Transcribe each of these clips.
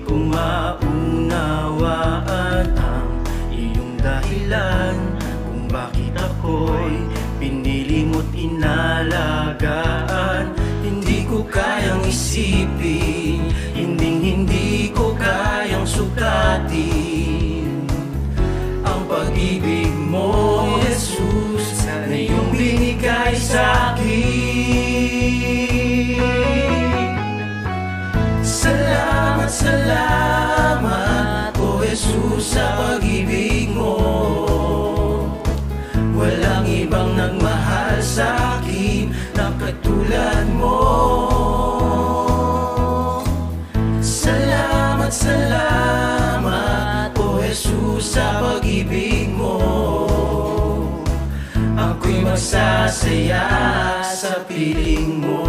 ko maunawaan ang iyong dahilan kung bakit ako'y pinili mo't inalagaan. Hindi ko kayang isipin, hindi ko kayang sukatin ang pag-ibig mo, Jesus, na iyong binigay sa'kin. Salamat, salamat, O Jesus, sa pag-ibig mo. Walang ibang nagmahal sa'kin na katulad mo. Salamat, salamat, O Jesus, sa pag-ibig mo. Ako'y magsasaya sa piling mo.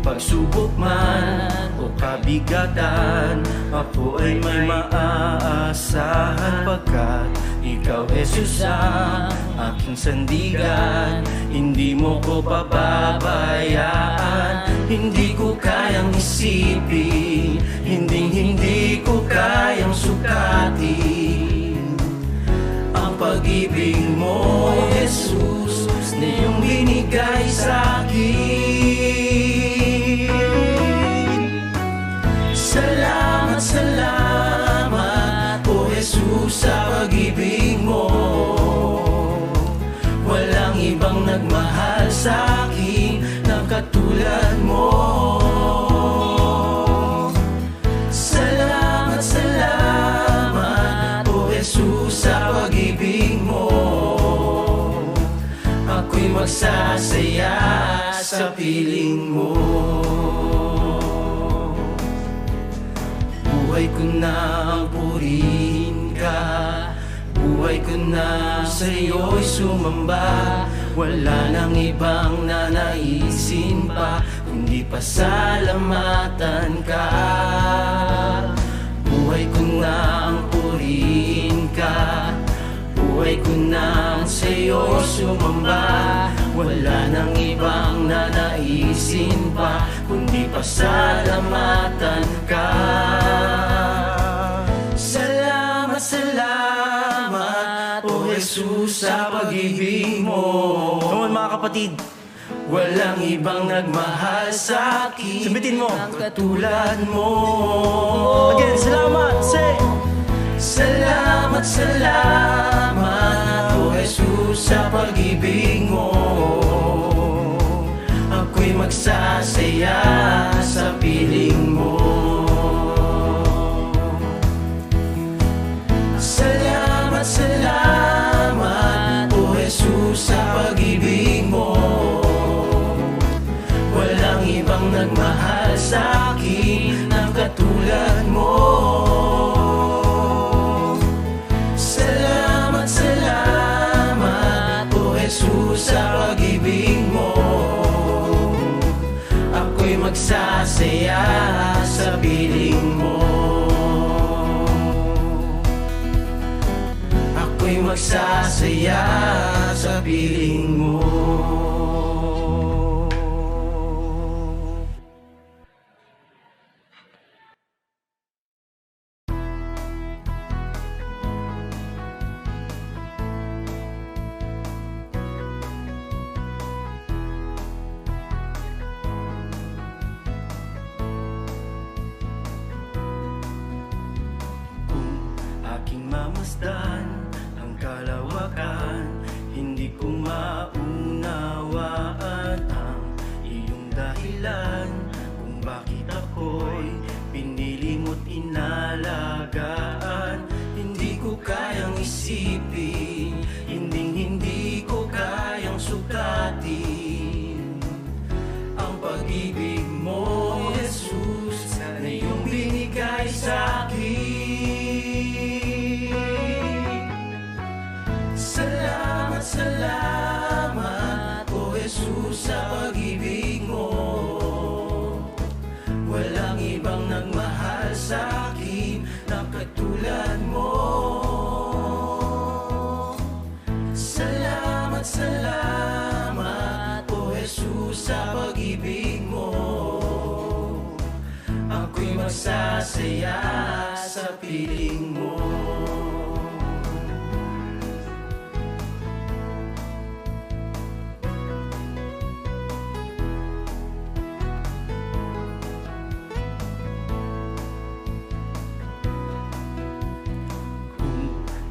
Pagsubok man o kabigatan, ako ay may maaasahan, pagkat ikaw, Jesus, ang aking sandigan. Hindi mo ko pababayaan. Hindi ko kayang isipin, hindi ko kayang sukatin ang pag-ibig mo, Jesus, na iyong binigay sa'kin. Salamat, salamat, O Jesus, sa pag-ibig mo. Walang ibang nagmahal sa'kin na katulad mo. Salamat, salamat, O Jesus, sa pag-ibig mo. Ako'y magsasaya sa piling mo. Buhay ko na ang purihin ka, buhay ko na sa'yo'y sumamba. Wala nang ibang nanaisin pa, kundi pasalamatan ka. Buhay ko na ang purihin ka, buhay ko na sa'yo sumamba. Wala nang ibang nanaisin pa, kundi pasalamatan ka. Salamat, salamat, O Jesus, sa pag-ibig mo. Come on, mga kapatid. Walang ibang nagmahal sa'kin, Sabitin mo, ang katulad mo. again, salamat, say. Salamat, salamat, O Jesus, sa pag-ibig mo. Ako'y magsasaya sa piling mo. Salamat, salamat, O Jesus, sa pag-ibig mo. Walang ibang nagmahal sa'kin ang katulad mo. Salamat, salamat, O Jesus, sa pag-ibig mo. Ako'y magsasaya sa piling mo. Ako'y magsasaya sa piling mo. Aking mamasdan ang kalawakan, hindi ko maunawaan ang iyong dahilan kung bakit ako'y pinili mo't inalagaan. Hindi ko kayang isipin, hindi ko kayang sukatin ang pag-ibig mo, Jesus, na iyong binigay sa'kin. magsasaya sa piling mo.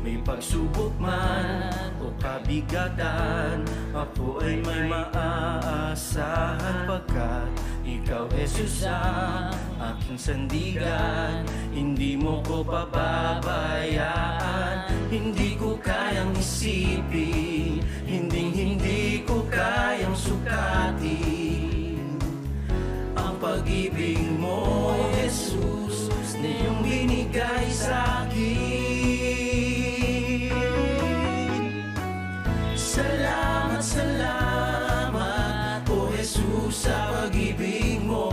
May pagsubok man o kabigatan, ako ay may maaasahan pagkat ikaw, Jesus, ang aking sandigan. Hindi mo ko pababayaan, hindi ko kayang isipin, hindi ko kayang sukatin ang pag-ibig mo, Jesus, na iyong binigay sa akin. Salamat, salamat, O Jesus, sa pag-ibig mo.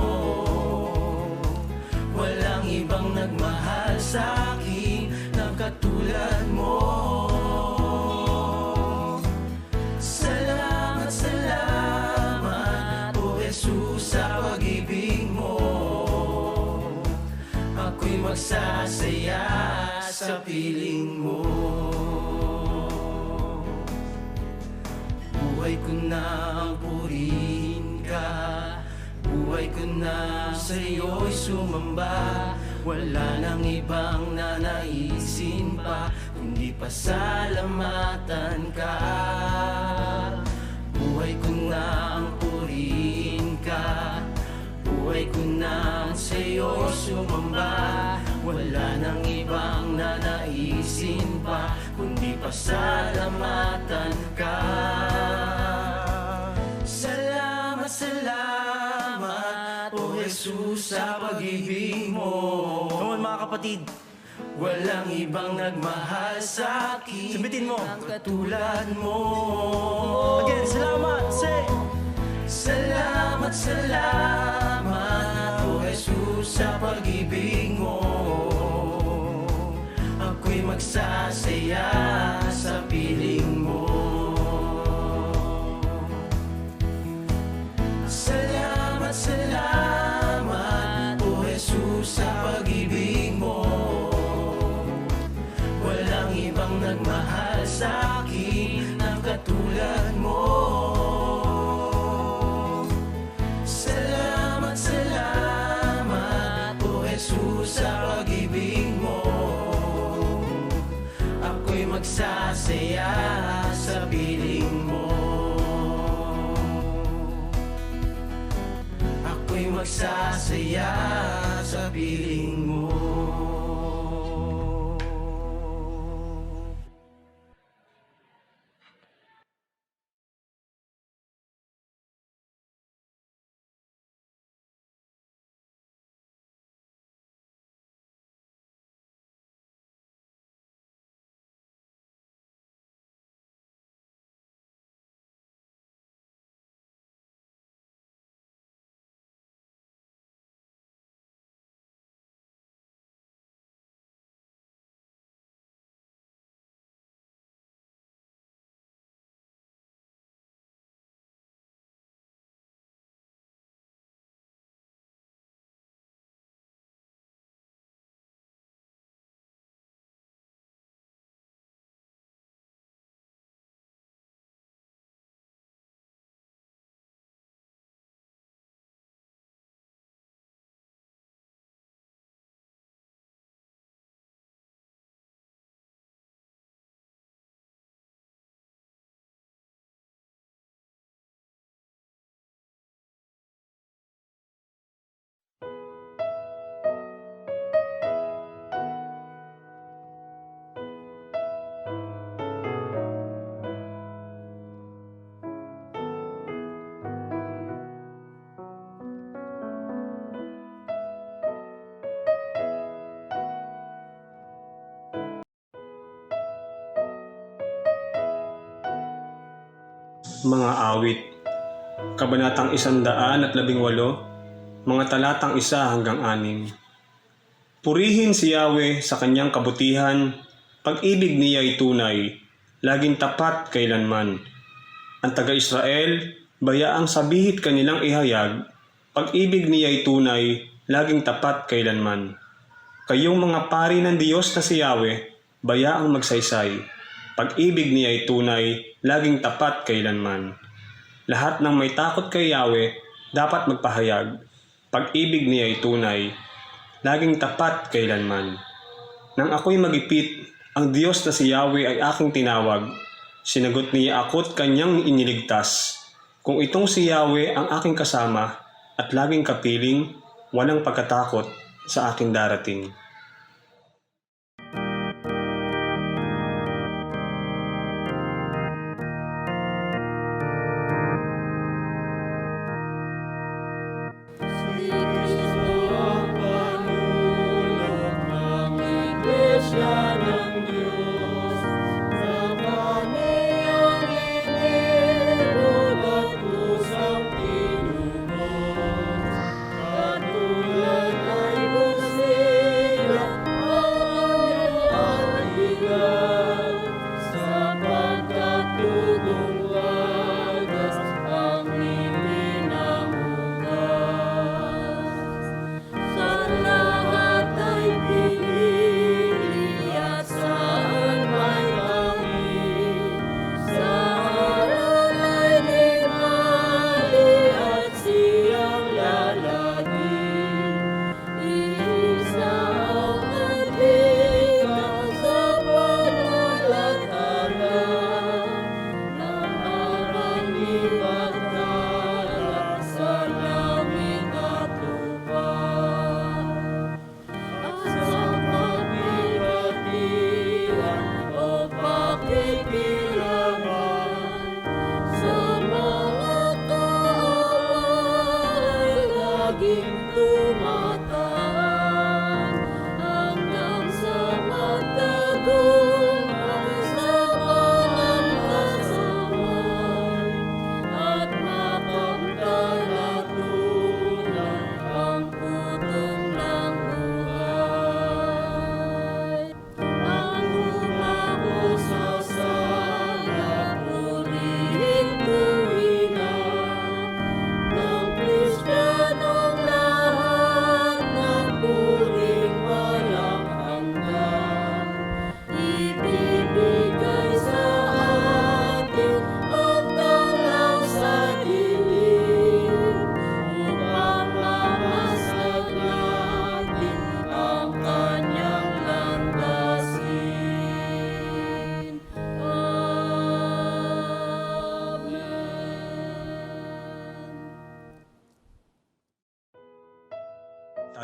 Walang ibang nagmahal sa akin na katulad mo. Salamat, salamat, O Jesus, sa pag-ibig mo. Ako'y magsasaya sa piling mo. Buhay ko na purihin ka, buhay ko na sa'yo'y sumamba. Wala nang ibang nanaisin pa, kundi pasalamatan ka. Buhay ko na ang purihin ka, buhay ko na sa'yo'y sumamba. Wala nang ibang nanaisin pa, kundi pasalamatan ka. Salamat, salamat, O Jesus, sa pag-ibig mo. Come on mga kapatid. Walang ibang nagmahal sa akin Sabitin mo. ang katulad mo. Again, salamat, say. Salamat, salamat, O Jesus, sa pag-ibig mo. Ako'y magsasaya sa piling mo. Salamat, salamat, O Jesus, sa pag-ibig mo. Walang ibang nagmahal sa akin ang katulad mo. Salamat, salamat, O Jesus, sa pag-ibig mo. Ako'y magsasaya sa piling mo. Ako'y magsasaya sa piling mo. Mga awit, Kabanatang 118, mga talatang 1 hanggang 6. Purihin si Yahweh sa kanyang kabutihan, pag-ibig niya'y tunay, laging tapat kailanman. Ang taga-Israel, bayaang sabihit kanilang ihayag, pag-ibig niya'y tunay, laging tapat kailanman. Kayong mga pari ng Diyos na si Yahweh, bayaang magsaysay. Pag-ibig niya ay tunay, laging tapat kailanman. Lahat ng may takot kay Yahweh, dapat magpahayag. Pag-ibig niya ay tunay, laging tapat kailanman. Nang ako'y magipit, ang Diyos na si Yahweh ay aking tinawag. Sinagot niya ako't kanyang iniligtas. Kung itong si Yahweh ang aking kasama at laging kapiling, walang pagkatakot sa aking darating.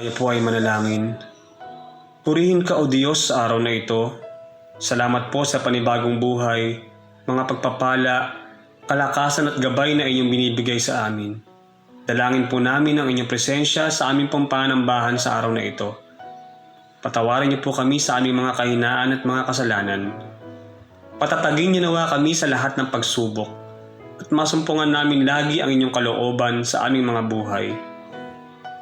Tayo po ay manalangin. Purihin ka o Diyos sa araw na ito. Salamat po sa panibagong buhay, mga pagpapala, kalakasan at gabay na inyong binibigay sa amin. Dalangin po namin ang inyong presensya sa aming pampanambahan sa araw na ito. Patawarin niyo po kami sa aming mga kahinaan at mga kasalanan. Patatagin niyo nawa kami sa lahat ng pagsubok at masumpungan namin lagi ang inyong kalooban sa aming mga buhay.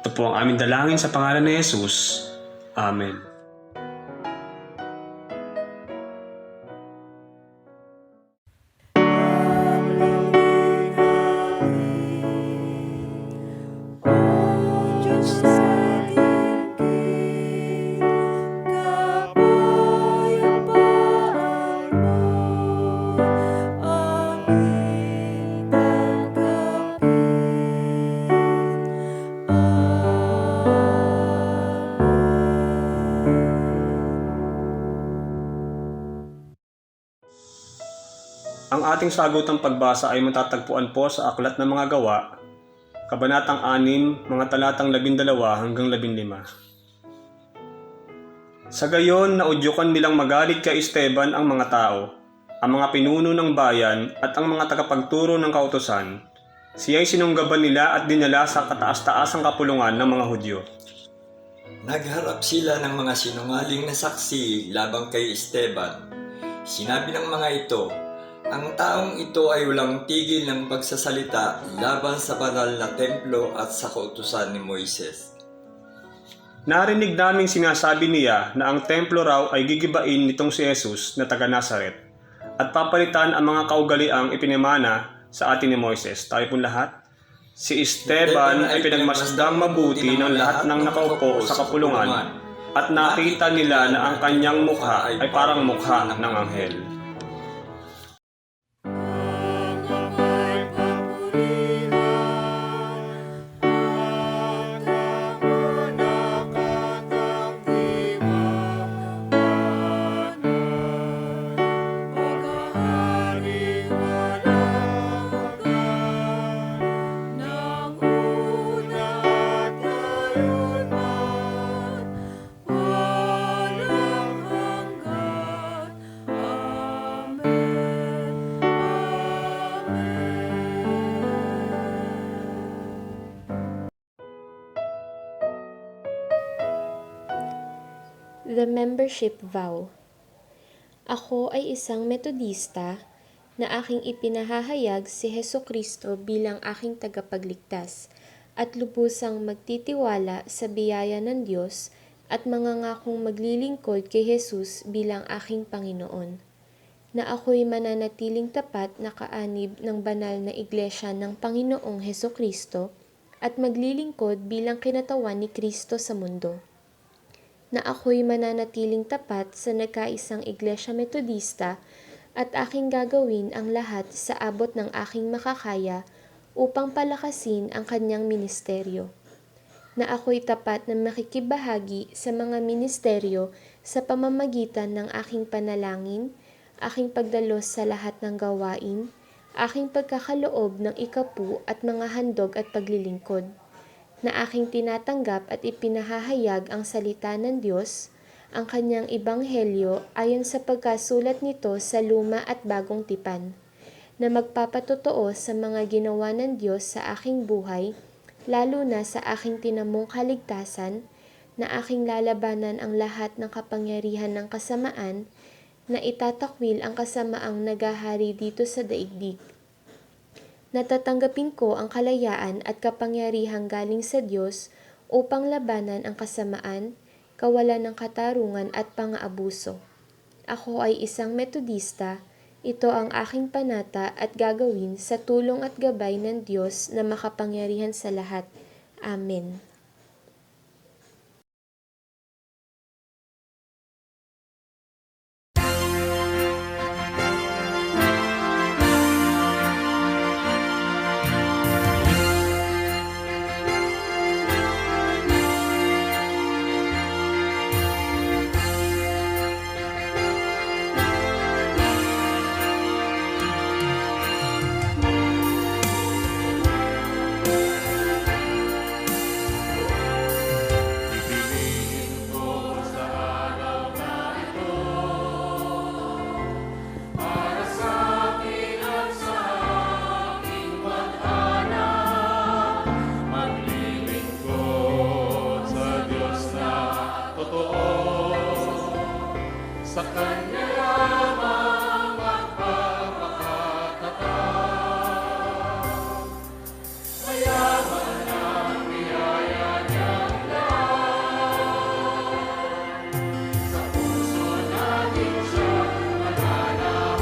Ito po ang aming dalangin sa pangalan ni Jesus. Amen. Ang ating sagutang pagbasa ay matatagpuan po sa Aklat ng Mga Gawa, Kabanatang 6, mga talatang 12 hanggang 15. Sa gayon, naudyukan nilang magalit kay Esteban ang mga tao, ang mga pinuno ng bayan at ang mga tagapagturo ng kautusan. Siya'y sinunggaban nila at dinala sa kataas-taasang kapulungan ng mga Hudyo. Nagharap sila ng mga sinungaling na saksi labang kay Esteban. Sinabi ng mga ito, ang taong ito ay walang tigil ng pagsasalita laban sa banal na templo at sa kautusan ni Moises. Narinig naming sinasabi niya na ang templo raw ay gigibain nitong si Jesus na taga Nazaret at papalitan ang mga kaugaliang ipinamana sa atin ni Moises. Tayo pong lahat. Si Esteban ay pinagmasdang mabuti ng lahat ng nakaupo sa kapulungan at nakita nila na ang kanyang mukha ay parang mukha ng anghel. The Membership Vow. Ako ay isang Metodista na aking ipinahahayag si Hesukristo bilang aking tagapagligtas at lubusang magtitiwala sa biyaya ng Diyos at mangangakong maglilingkod kay Jesus bilang aking Panginoon. Na ako'y mananatiling tapat na kaanib ng banal na Iglesia ng Panginoong Hesukristo at maglilingkod bilang kinatawan ni Kristo sa mundo. Na ako'y mananatiling tapat sa nagkaisang Iglesia Metodista at aking gagawin ang lahat sa abot ng aking makakaya upang palakasin ang kanyang ministeryo. Na ako'y tapat na makikibahagi sa mga ministeryo sa pamamagitan ng aking panalangin, aking pagdalos sa lahat ng gawain, aking pagkakaloob ng ikapu at mga handog at paglilingkod. Na aking tinatanggap at ipinahahayag ang salita ng Diyos, ang kanyang ebanghelyo ayon sa pagkasulat nito sa luma at bagong tipan, na magpapatotoo sa mga ginawa ng Diyos sa aking buhay, lalo na sa aking tinamong kaligtasan, na aking lalabanan ang lahat ng kapangyarihan ng kasamaan, na itatakwil ang kasamaang nagahari dito sa daigdig. Natatanggapin ko ang kalayaan at kapangyarihang galing sa Diyos upang labanan ang kasamaan, kawalan ng katarungan at pang-aabuso. Ako ay isang Metodista, ito ang aking panata at gagawin sa tulong at gabay ng Diyos na makapangyarihan sa lahat. Amen. Sa Kanya lamang magpapakatatag. Mayaman ang biyaya niyang lahat. Sa puso natin siya mananahan.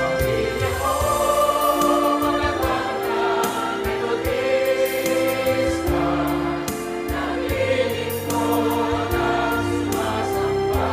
Pamilya ko, matatandang Metodista, naglilingkod at sumasamba.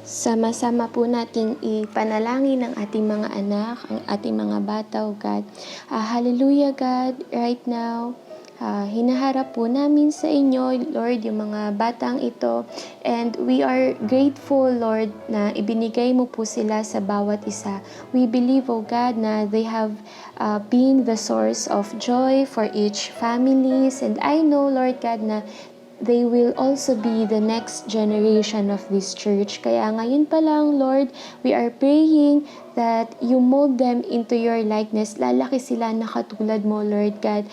Sama-sama po nating ipanalangin ang ating mga anak, ang ating mga bata, O God. Hallelujah, God, right now. Hinaharap po namin sa inyo, Lord, yung mga batang ito. And we are grateful, Lord, na ibinigay mo po sila sa bawat isa. We believe, O God, na they have been the source of joy for each families. And I know, Lord God, na they will also be the next generation of this church. Kaya ngayon pa lang, Lord, we are praying that you mold them into your likeness. Lalaki sila na katulad mo, Lord God.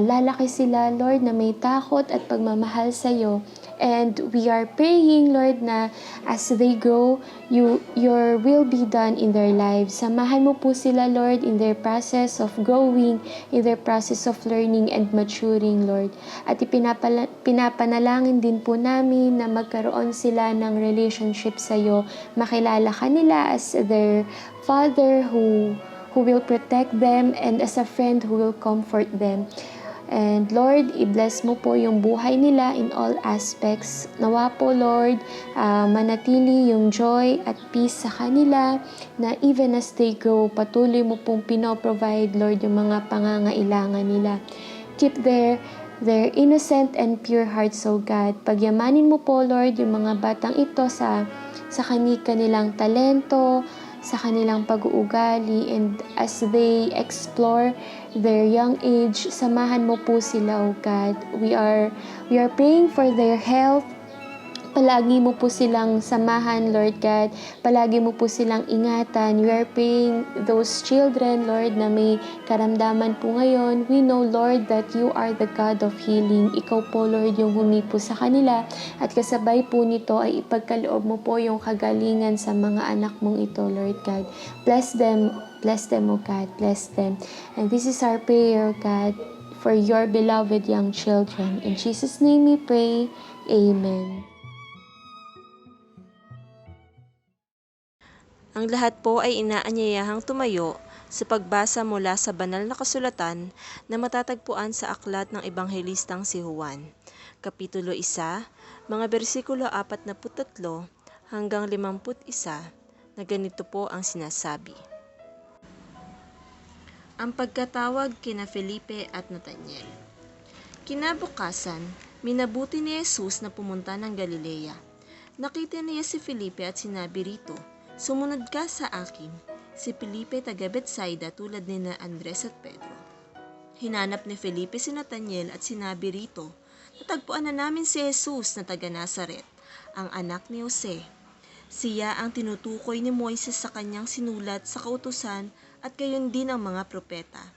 Lalaki sila, Lord, na may takot at pagmamahal sa iyo. And we are praying, Lord, na as they grow, your will be done in their lives. Samahan mo po sila, Lord, in their process of growing, in their process of learning and maturing, Lord. At pinapanalangin din po namin na magkaroon sila ng relationship sa iyo. Makilala ka nila as their Father who will protect them and as a friend who will comfort them. And Lord, i-bless mo po yung buhay nila in all aspects. Nawa po, Lord, manatili yung joy at peace sa kanila na even as they grow, patuloy mo pong pinoprovide, Lord, yung mga pangangailangan nila. Keep their innocent and pure hearts, O God. Pagyamanin mo po, Lord, yung mga batang ito sa kanilang talento, sa kanilang pag-uugali, and as they explore their young age, samahan mo po sila, O God. We are praying for their health. Palagi mo po silang samahan, Lord God. Palagi mo po silang ingatan. We are praying those children, Lord, na may karamdaman po ngayon. We know, Lord, that you are the God of healing. Ikaw po, Lord, yung humipo sa kanila. At kasabay po nito ay ipagkaloob mo po yung kagalingan sa mga anak mong ito, Lord God. Bless them, O God. Bless them. And this is our prayer, God, for your beloved young children. In Jesus' name we pray. Amen. Ang lahat po ay inaanyayahang tumayo sa pagbasa mula sa banal na kasulatan na matatagpuan sa aklat ng Ebanghelistang si Juan, Kapitulo 1, mga bersikulo 43 hanggang 51, na ganito po ang sinasabi. Ang pagkatawag kina Felipe at Nathanael. Kinabukasan, minabuti ni Jesus na pumunta ng Galilea. Nakita niya si Felipe at sinabi rito, "Sumunod ka sa akin." Si Felipe taga Betsaida tulad ni na Andres at Pedro. Hinanap ni Felipe si Nathanael at sinabi rito, "Natagpuan na namin si Jesus na taga Nazaret, ang anak ni Jose." Siya ang tinutukoy ni Moises sa kanyang sinulat sa kautusan at gayon din ang mga propeta.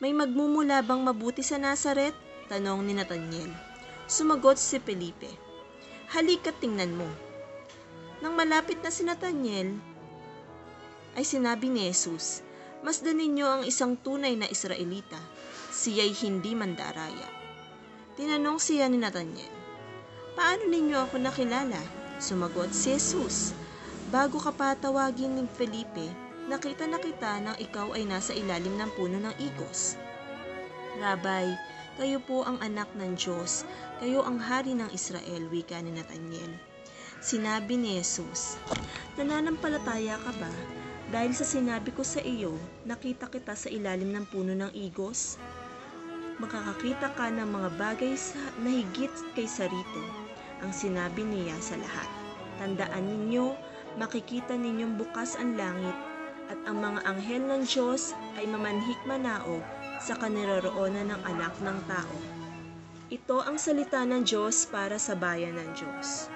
"May magmumula bang mabuti sa Nazaret?" tanong ni Nathanael. Sumagot si Felipe, "Halika't tingnan mo." Nang malapit na si Nathanael, ay sinabi ni Jesus, "Masdan ninyo ang isang tunay na Israelita, siya'y hindi mandaraya." Tinanong siya ni Nathanael, "Paano ninyo ako nakilala?" Sumagot si Jesus, "Bago ka pa tawagin ni Felipe, nakita na kita nang ikaw ay nasa ilalim ng puno ng igos." "Rabay, kayo po ang anak ng Diyos, kayo ang hari ng Israel," wika ni Nathanael. Sinabi ni Jesus, "Nananampalataya ka ba dahil sa sinabi ko sa iyo, nakita kita sa ilalim ng puno ng igos? Makakakita ka ng mga bagay na higit kaysa rito," ang sinabi niya sa lahat. "Tandaan ninyo, makikita ninyong bukas ang langit at ang mga anghel ng Diyos ay mamanhik manaog sa kaniroroonan ng anak ng tao." Ito ang salita ng Diyos para sa bayan ng Diyos.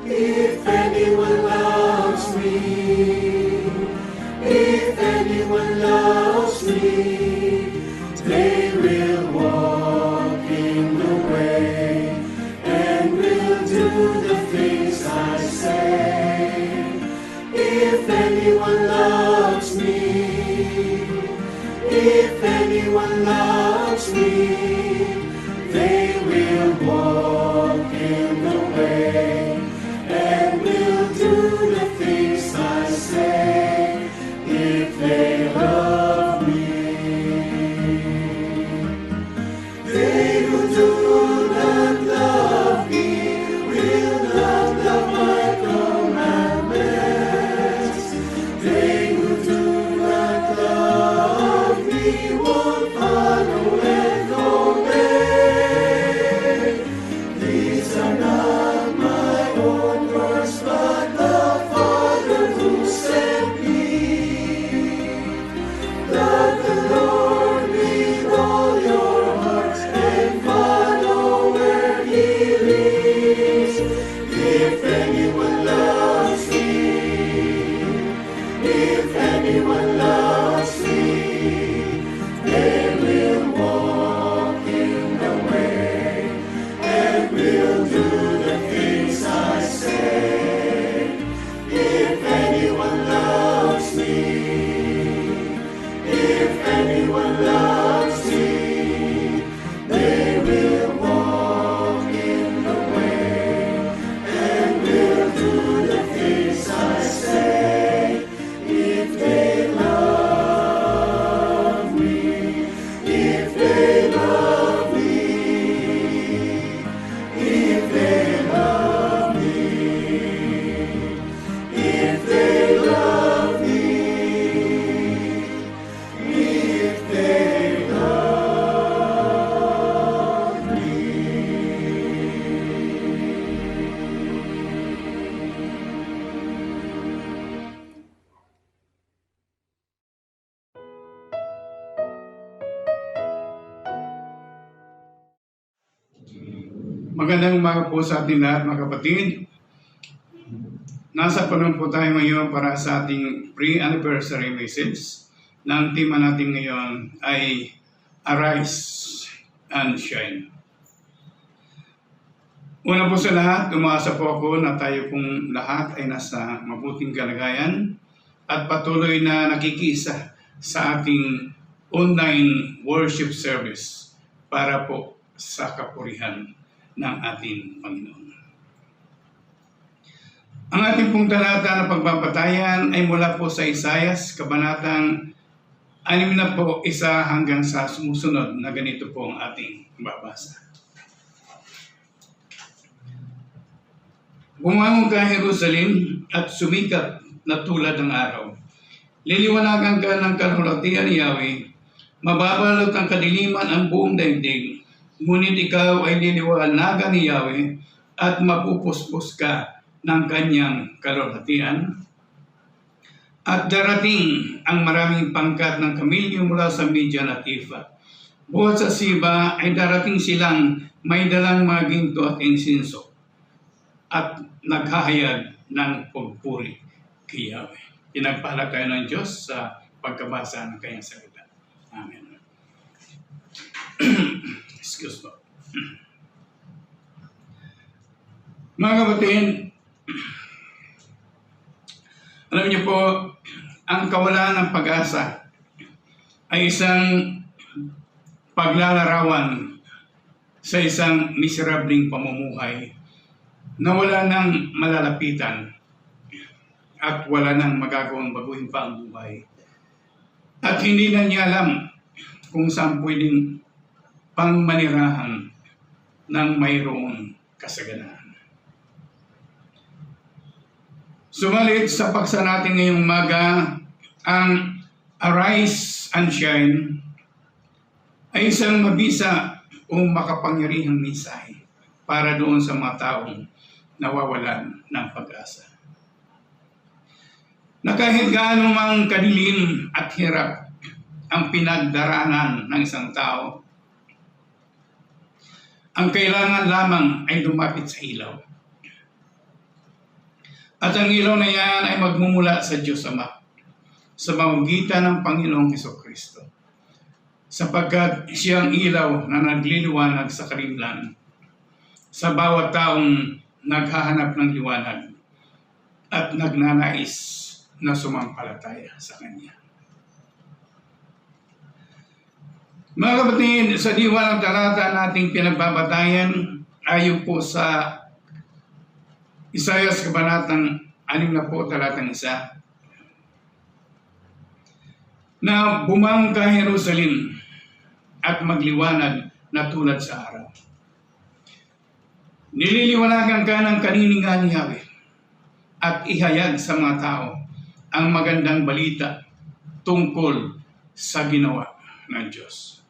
If anyone loves me, if anyone loves me, They will walk in the way and will do the things I say. If anyone loves me, if anyone loves me, they will walk in the way and will do the things I say. If they love me, they who do not love me will not love my commandments. They who do not love me won't follow and obey. These are not my own words, but the Father who sent me. Love the Lord with all your heart and follow where He leads. If anyone loves me, if anyone loves me, they will walk in the way and will do the things I say. If anyone loves me, if anyone loves me, they will walk in the way and will do the things I say. If they love me, if they love me, if they love me, if they love me, if they love me. Magandang umaga po sa ating lahat, mga kapatid. Nasa panahon po tayo ngayon para sa ating pre-anniversary message. Na ang tema natin ngayon ay Arise and Shine. Una po sa lahat, umaasa po ako na tayo pong lahat ay nasa mabuting kalagayan at patuloy na nakikiisa sa ating online worship service para po sa kapurihan ng ating Panginoon. Ang ating pong talata na pagpapatayan ay mula po sa Isaias, kabanatang 6 na po, 1 hanggang sa sumusunod na ganito po ang ating babasa. Bumangon ka, Jerusalem, at sumikat na tulad ng araw. Liliwanagan ka ng kalulatian ni Yahweh, mababalot ang kadiliman ang buong daigdig. Ngunit ikaw ay liliwanagan ni Yahweh at mapupuspos ka ng kanyang kalulatian. At darating ang maraming pangkat ng kamilyo mula sa Midian at Ephah. Buhat sa Siba ay darating silang may dalang mga ginto at insinso at naghahayag ng pagpuri kay Yahweh. Pinagpala kayo ng Diyos sa pagkabasa ng kanyang salita. Amen. Excuse me. Mga kapatid, alam niyo po, ang kawalan ng pag-asa ay isang paglalarawan sa isang miserableng pamumuhay na wala nang malalapitan at wala nang magagawang baguhin pa ang buhay. At hindi na niya alam kung saan pwedeng pangmanirahan ng mayroong kasaganahan. Sumalit sa paksa natin ngayong umaga, ang Arise and Shine ay isang mabisa o makapangyarihang mensahe para doon sa mga taong nawawalan ng pag-asa. Na kahit gaano mang kadilim at hirap ang pinagdaraanan ng isang tao, ang kailangan lamang ay lumapit sa ilaw. At ang ilaw na yan ay magmumula sa Diyos Ama, sa pamamagitan ng Panginoong Hesukristo. sapagkat siyang ilaw na nagliliwanag sa karimlan sa bawat taong naghahanap ng liwanag at nagnanais na sumampalataya sa Kanya. Mga kapatid, sa diwa ng talata nating pinagbabatayan, ayon po sa Isaias Kabanatang 60, talatang 1, na bumangon ka Jerusalem at magliwanag na tulad sa araw. Nililiwanagan ka ng kaniningan ni Yahweh at ihayag sa mga tao ang magandang balita tungkol sa ginawa ng Diyos.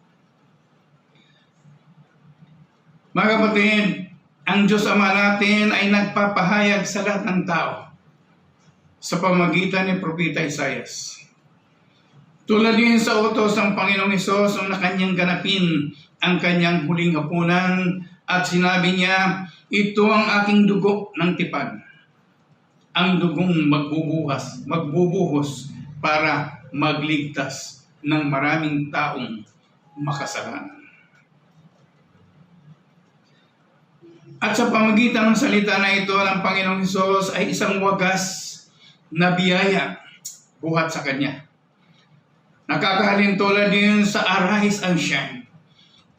Mga kapatid, ang Diyos Ama natin ay nagpapahayag sa lahat ng tao sa pamagitan ni Propeta Isaias. Tulad din sa utos ng Panginoong Hesus na kanyang ganapin ang kanyang huling hapunan at sinabi niya, ito ang aking dugo ng tipan, ang dugong magbubuhos para magligtas ng maraming taong makasalanan. At sa pamagitan ng salita na ito ng Panginoong Hesus ay isang wagas na biyaya buhat sa Kanya. Nakakahalin tulad din sa arise and shine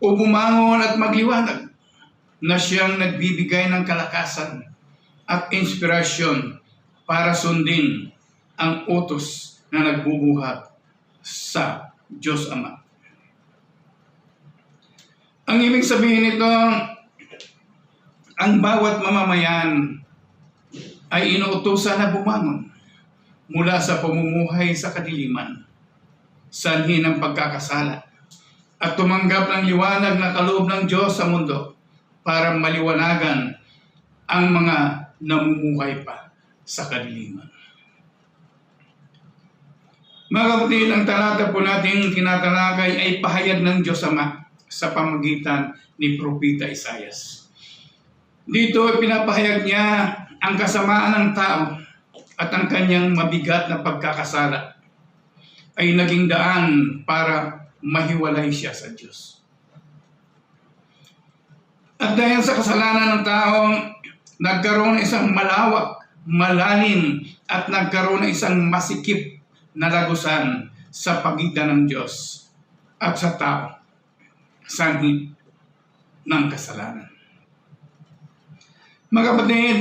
o bumangon at magliwanag na siyang nagbibigay ng kalakasan at inspirasyon para sundin ang utos na nagbubuhat sa Diyos Ama. Ang ibig sabihin nito, ang bawat mamamayan ay inuutusan na bumangon mula sa pamumuhay sa kadiliman, sanhi ng pagkakasala, at tumanggap ng liwanag na kaloob ng Diyos sa mundo para maliwanagan ang mga namumuhay pa sa kadiliman. Mga kapatid, ang talata po natin tinatalakay ay pahayag ng Diyos Ama sa pamagitan ni Propeta Isaias. Dito pinapahayag niya ang kasamaan ng tao at ang kanyang mabigat na pagkakasala ay naging daan para mahiwalay siya sa Diyos. At dahil sa kasalanan ng tao, nagkaroon ng isang malawak, malalim at nagkaroon ng isang masikip na lagusan sa pagitan ng Diyos at sa tao, sanhi ng kasalanan. Mga kapatid,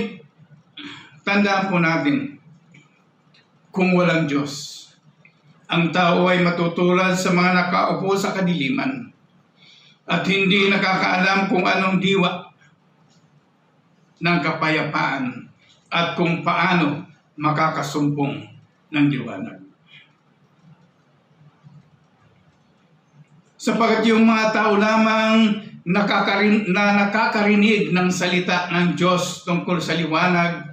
tandaan po natin, kung walang Diyos, ang tao ay matutulad sa mga nakaupo sa kadiliman at hindi nakakaalam kung anong diwa ng kapayapaan at kung paano makakasumpong ng liwanag. Sapagkat yung mga tao lamang nakakarinig ng salita ng Diyos tungkol sa liwanag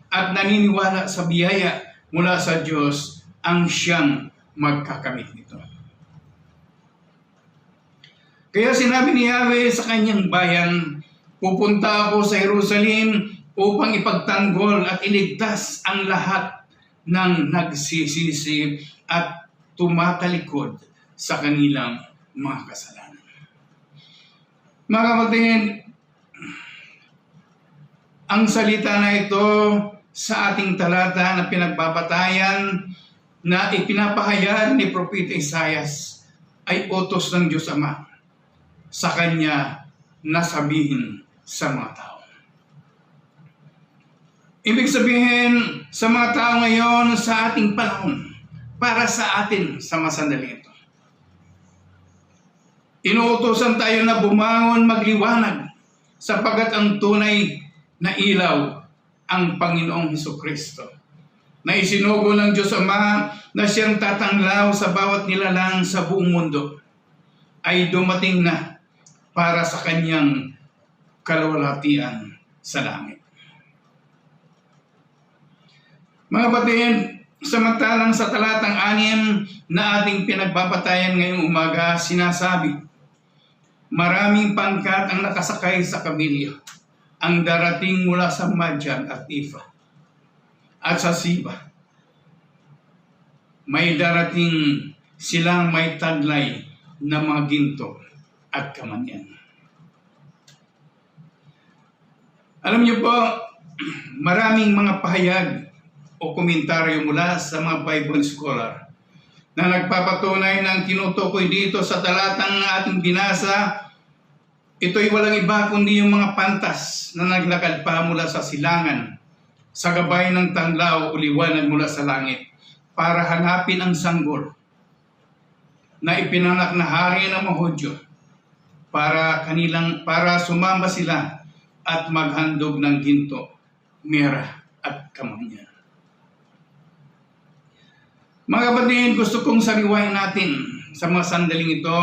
at naniniwala sa biyaya mula sa Diyos ang siyang magkakamit nito. Kaya sinabi ni Yahweh sa kanyang bayan, pupunta ako sa Jerusalem upang ipagtanggol at iligtas ang lahat ng nagsisisi at tumatalikod sa kanilang mga kasalanan. Mga kapatid, ang salita na ito sa ating talata na pinagbabatayan na ipinapahayag ni Propeta Isaias ay utos ng Diyos Ama sa kanya na sabihin sa mga tao. Ibig sabihin sa mga tao ngayon sa ating panahon, para sa atin sa masandali ito. Inuutosan tayo na bumangon magliwanag sapagkat ang tunay na ilaw ang Panginoong Hesukristo na isinugo ng Diyos Ama na siyang tatanglaw sa bawat nilalang sa buong mundo ay dumating na para sa kanyang kalwalhatian sa langit. Mga kapatid, samantalang sa talatang 6 na ating pinagbabatayan ngayong umaga, sinasabi, maraming pangkat ang nakasakay sa kabilyo, ang darating mula sa Madyan at Ifa at sa Siba. May darating silang may taglay na mga ginto at kamanyan. Alam niyo po, maraming mga pahayag o komentaryo mula sa mga Bible scholar na nagpapatunay ng tinutukoy dito sa talatang ating binasa. Ito'y walang iba kundi yung mga pantas na naglakad pa mula sa silangan, sa gabay ng tanglaw o liwanag mula sa langit, para hanapin ang sanggol na ipinanak na hari ng mga Hudyo, para sumamba sila at maghandog ng ginto, mira at kamanyan. Mga kapatid, gusto kong sariwain natin sa mga sandaling ito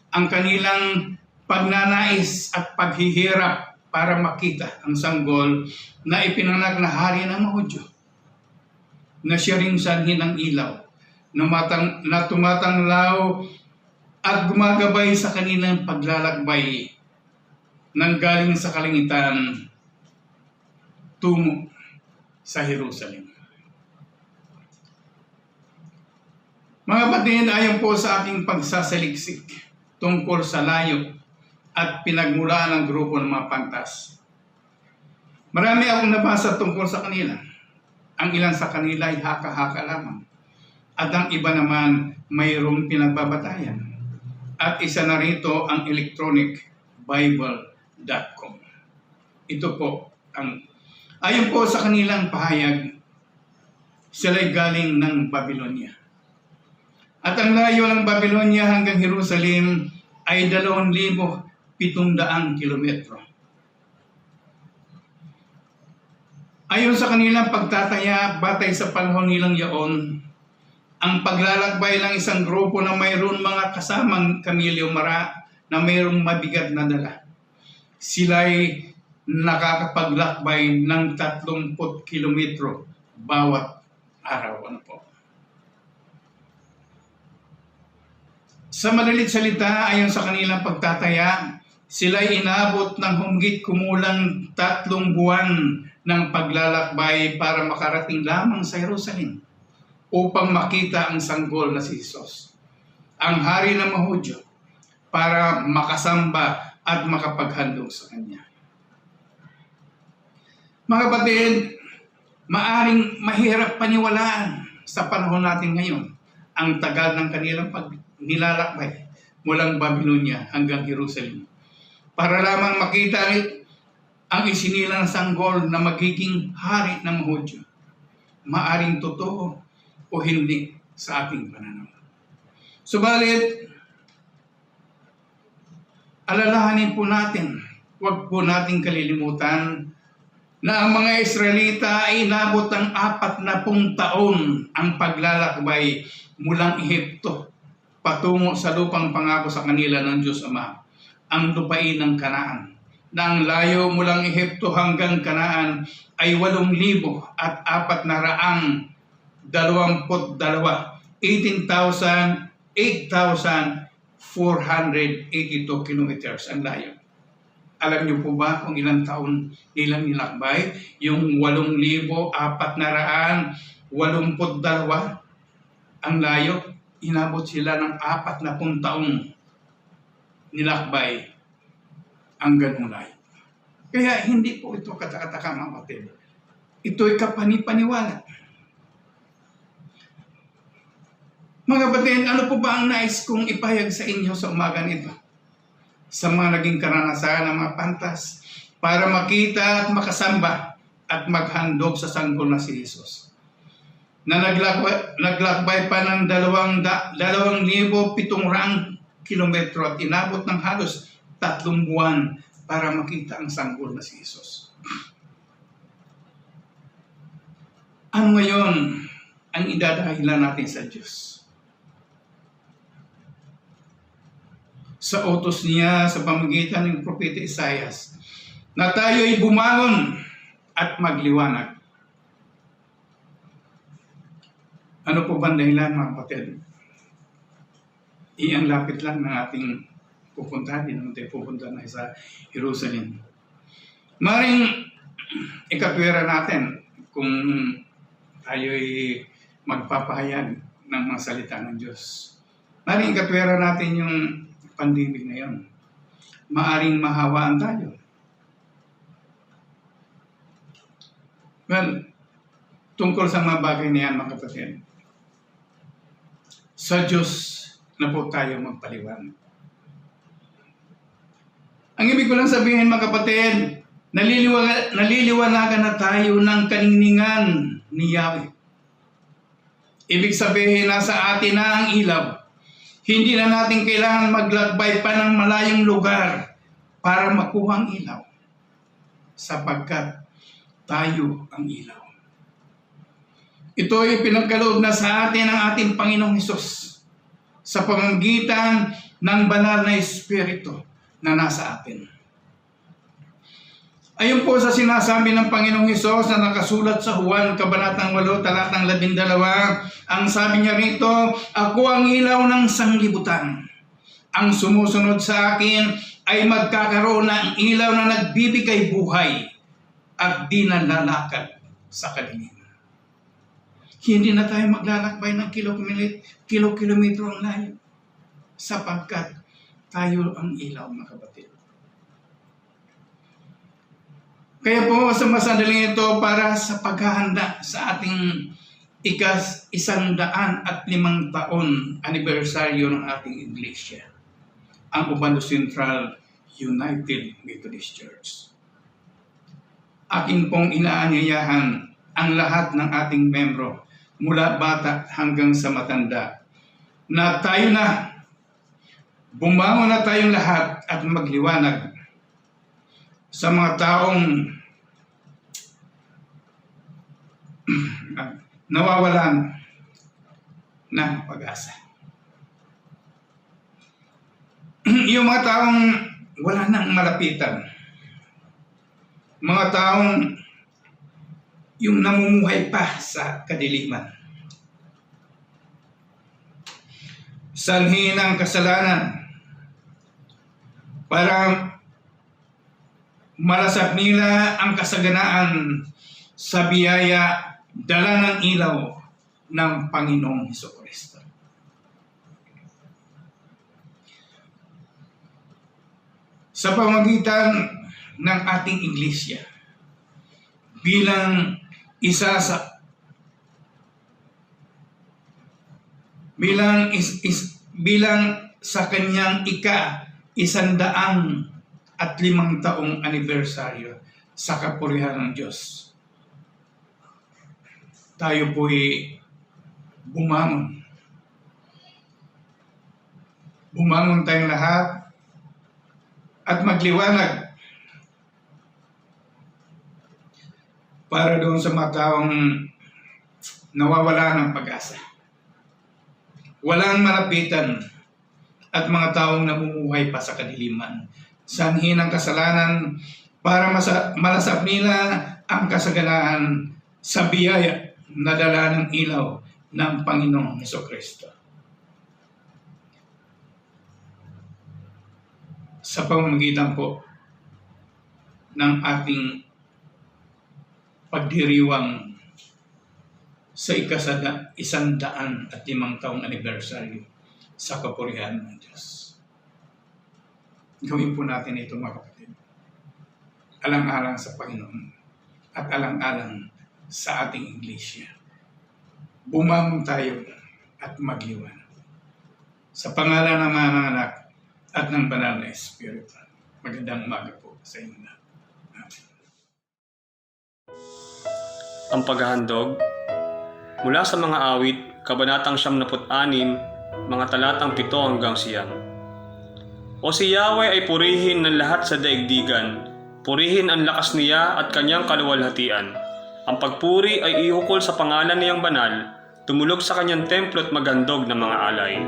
ang kanilang pagnanais at paghihirap para makita ang sanggol na ipinanak na hari ng mga Hudyo, na siya ring sanhi ng ilaw, na tumatanglaw at gumagabay sa kanilang paglalakbay nang galing sa kalangitan tungo sa Jerusalem. Mga kapatid, ayon po sa aking pagsasaliksik tungkol sa layo at pinagmulaan ng grupo ng mga pantas, marami akong nabasa tungkol sa kanila. Ang ilan sa kanila ay haka-haka lamang, at ang iba naman mayroong pinagbabatayan. At isa na rito ang electronicbible.com. Ito po ang ayon po sa kanilang pahayag, sila'y galing ng Babylonia. At ang layo ng Babylonia hanggang Jerusalem ay 2,700 kilometro. Ayon sa kanilang pagtataya, batay sa panahon nilang yaon, ang paglalakbay ng isang grupo na mayroon mga kasamang kamilyo mara na mayroong mabigat na dala. Sila'y nakakapaglakbay ng 30 kilometro bawat araw. Ano po? Sa madalit salita, ayon sa kanilang pagtataya, sila'y inabot ng humigit kumulang 3 buwan ng paglalakbay para makarating lamang sa Jerusalem upang makita ang sanggol na si Jesus, ang hari ng mga Hudyo, para makasamba at makapaghandog sa Kanya. Mga kapatid, maaring mahirap paniwalaan sa panahon natin ngayon ang tagal ng kanilang nilalakbay mulang Babylonia hanggang Jerusalem para lamang makita ang isinilang sanggol na magiging hari ng mga Hudyo. Maaring totoo o hindi sa ating pananaw. Subalit, alalahanin po natin, huwag po nating kalilimutan na ang mga Israelita ay inabot ng 40 taon ang paglalakbay mulang Ehipto patungo sa lupang pangako sa kanila ng Diyos Ama, ang lupain ng Kanaan. Na ang layo mulang Ehipto hanggang Kanaan ay 8,422, 8,482 kilometers ang layo. Alam niyo po ba kung ilang taon nilang nilakbay? Yung 8,482 ang layo, inabot sila ng 40 taong nilakbay ang ganung layo. Kaya hindi po ito katakataka, mga kapatid. Ito'y kapanipaniwala. Mga kapatid, ano po ba ang nais kong ipahayag sa inyo sa umaga nito? Sa mga naging karanasan ng mga pantas para makita at makasamba at maghandog sa sanggol na si Jesus, na naglakbay pa ng 2,700 kilometro at inabot ng halos 3 buwan para makita ang sanggol na si Jesus. Ano ngayon ang idadahilan natin sa Diyos? Sa utos niya sa pamamagitan ng propeta Isaias, na tayo'y bumangon at magliwanag. Ano po ba ang dahilan, mga kapatid? Iyang lapit lang ng ating pupuntahan. Hindi naman tayo pupunta na sa Jerusalem. Maring ikatwira natin kung tayo'y magpapahayag ng mga salita ng Diyos. Maring katwera natin yung pandemic na yun. Maaring mahawaan tayo. Well, tungkol sa mga bagay na yan, mga kapatid, sa Diyos na po tayo magpaliwanag. Ang ibig ko lang sabihin, mga kapatid, naliliwanagan na tayo ng kaninningan ni Yahweh. Ibig sabihin, nasa atin na ang ilaw. Hindi na natin kailangan maglakbay pa ng malayong lugar para makuha ang ilaw. Sapagkat tayo ang ilaw. Ito ay pinagkaloob na sa atin ng ating Panginoong Hesus sa pamamagitan ng banal na Espiritu na nasa atin. Ayon po sa sinasabi ng Panginoong Hesus na nakasulat sa Juan, Kabanatang 8, Talatang 12, ang sabi niya rito, "Ako ang ilaw ng sanglibutan. Ang sumusunod sa akin ay magkakaroon ng ilaw na nagbibigay buhay at di nalalakad sa kadiliman." Hindi na tayo maglalakbay ng kilo-kilometro ang layo sapagkat tayo ang ilaw, mga kapatid. Kaya po sa masandaling ito para sa paghahanda sa ating 105 taon anibersaryo ng ating iglesia, ang Obando Central United Methodist Church. Akin pong inaanyayahan ang lahat ng ating membro mula bata hanggang sa matanda na tayo na bumangon na tayong lahat at magliwanag sa mga taong nawawalan ng pag-asa. Yung mga taong wala nang malapitan, mga taong yung namumuhay pa sa kadiliman, sanhi ng kasalanan, para malasap nila ang kasaganaan sa biyaya dala ng ilaw ng Panginoong Hesukristo. Sa pamamagitan ng ating iglesia, bilang isa sa kanyang 105 taong anibersaryo sa kapurihan ng Diyos, tayo po'y bumangon. Bumangon tayong lahat at magliwanag para doon sa mga taong nawawala ng pag-asa, walang malapitan, at mga taong namumuhay pa sa kadiliman, sanhi ng kasalanan, para malasap nila ang kasaganaan sa biyaya na dala ng ilaw ng Panginoong Hesukristo. Sa pamamagitan po ng ating pagdiriwang sa 105 taong anibersaryo sa kapurihan ng Diyos. Gawin po natin ito, mga kapatid. Alang-alang sa Panginoon at alang-alang sa ating iglesia. Bumangon tayo at magliwanag. Sa pangalan ng mga anak at ng banal na Espiritu. Magandang umaga po sa inyo na. Ang paghahandog mula sa mga awit, Kabanatang 76, mga talatang 7 hanggang 9. O si Yahweh ay purihin ng lahat sa daigdigan, purihin ang lakas niya at kanyang kaluwalhatian. Ang pagpuri ay ihukol sa pangalan niyang banal, tumulog sa kanyang templo at maghandog ng mga alay.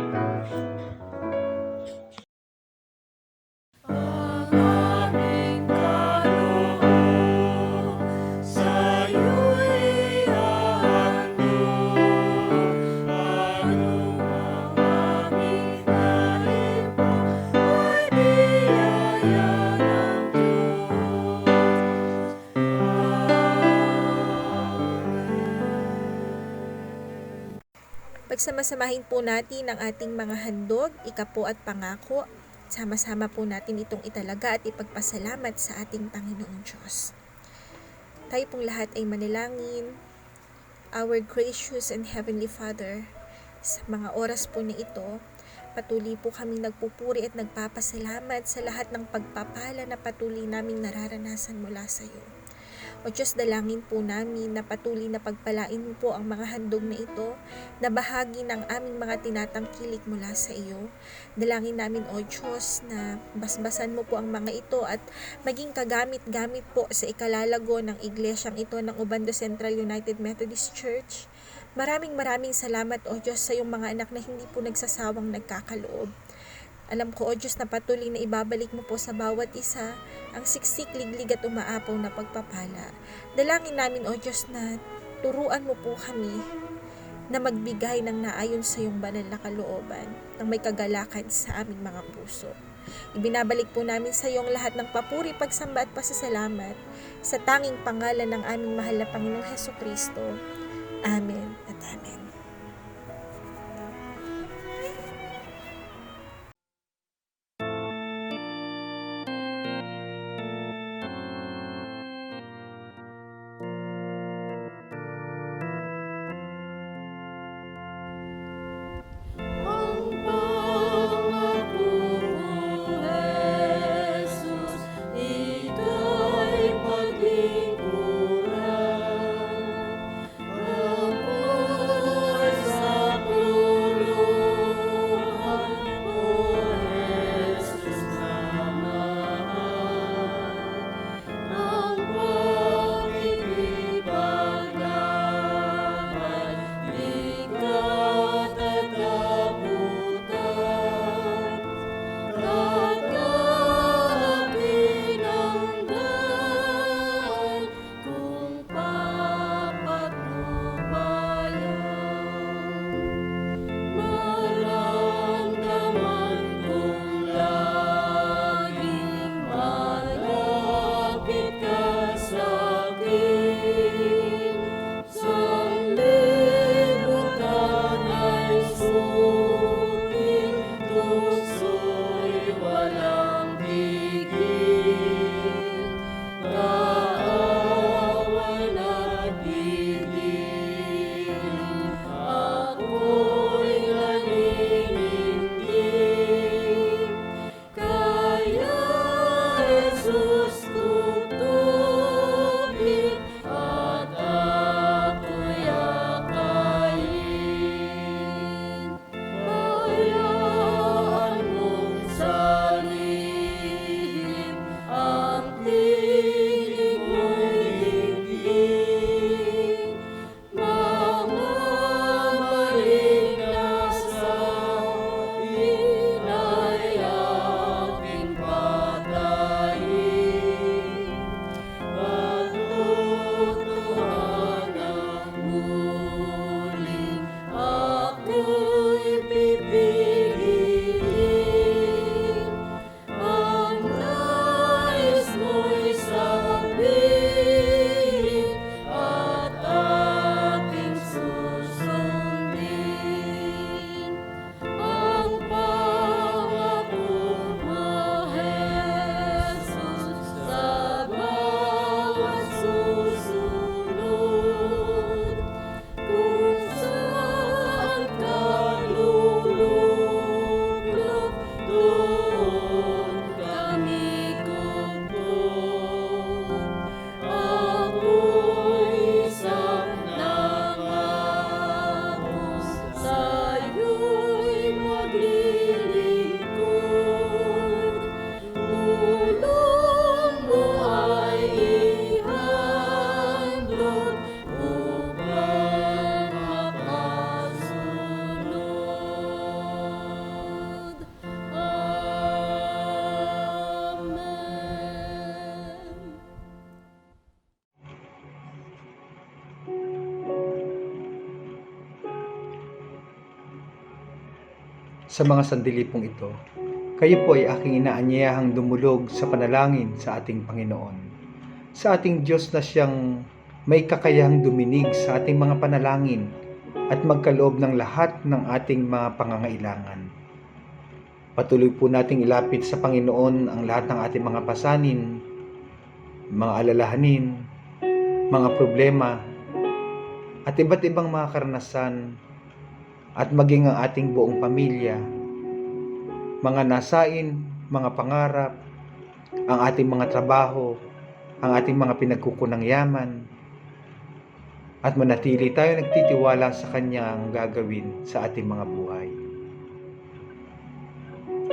Pagsamasamahin po natin ang ating mga handog, ikapo at pangako. Sama-sama po natin itong italaga at ipagpasalamat sa ating Panginoong Diyos. Tayo pong lahat ay manalangin. Our gracious and Heavenly Father, sa mga oras po na ito, patuloy po kaming nagpupuri at nagpapasalamat sa lahat ng pagpapala na patuloy naming nararanasan mula sa iyo. O Diyos, dalangin po namin na patuloy na pagpalain mo po ang mga handog na ito na bahagi ng aming mga tinatangkilik mula sa iyo. Dalangin namin, O Diyos, na basbasan mo po ang mga ito at maging kagamit-gamit po sa ikalalago ng iglesyang ito ng Obando Central United Methodist Church. Maraming salamat, O Diyos, sa iyong mga anak na hindi po nagsasawang nagkakaloob. Alam ko, O Diyos, na patuloy na ibabalik mo po sa bawat isa ang siksik, liglig at umaapaw na pagpapala. Dalangin namin, O Diyos, na turuan mo po kami na magbigay ng naayon sa iyong banal na kalooban, ng may kagalakan sa aming mga puso. Ibinabalik po namin sa iyo ang lahat ng papuri, pagsamba at pasasalamat sa tanging pangalan ng aming mahal na Panginoong Hesukristo. Amen at amen. Sa mga sandali pong ito, kayo po ay aking inaanyayahang dumulog sa panalangin sa ating Panginoon. Sa ating Diyos na siyang may kakayahang duminig sa ating mga panalangin at magkaloob ng lahat ng ating mga pangangailangan. Patuloy po nating ilapit sa Panginoon ang lahat ng ating mga pasanin, mga alalahanin, mga problema, at iba't ibang mga karanasan, at maging ang ating buong pamilya, mga nasain, mga pangarap, ang ating mga trabaho, ang ating mga pinagkukunang yaman, at manatili tayo nagtitiwala sa Kanyang gagawin sa ating mga buhay.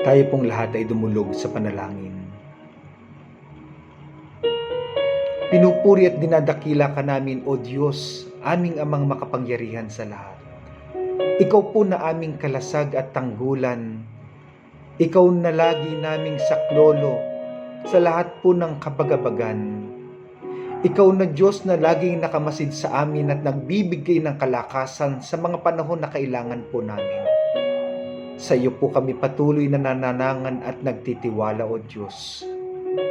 Tayo pong lahat ay dumulog sa panalangin. Pinupuri at dinadakila ka namin, O Diyos, aming amang makapangyarihan sa lahat. Ikaw po na aming kalasag at tanggulan. Ikaw na lagi naming saklolo sa lahat po ng kabagabagan. Ikaw na Diyos na laging nakamasid sa amin at nagbibigay ng kalakasan sa mga panahon na kailangan po namin. Sa iyo po kami patuloy na nananangan at nagtitiwala, O Diyos.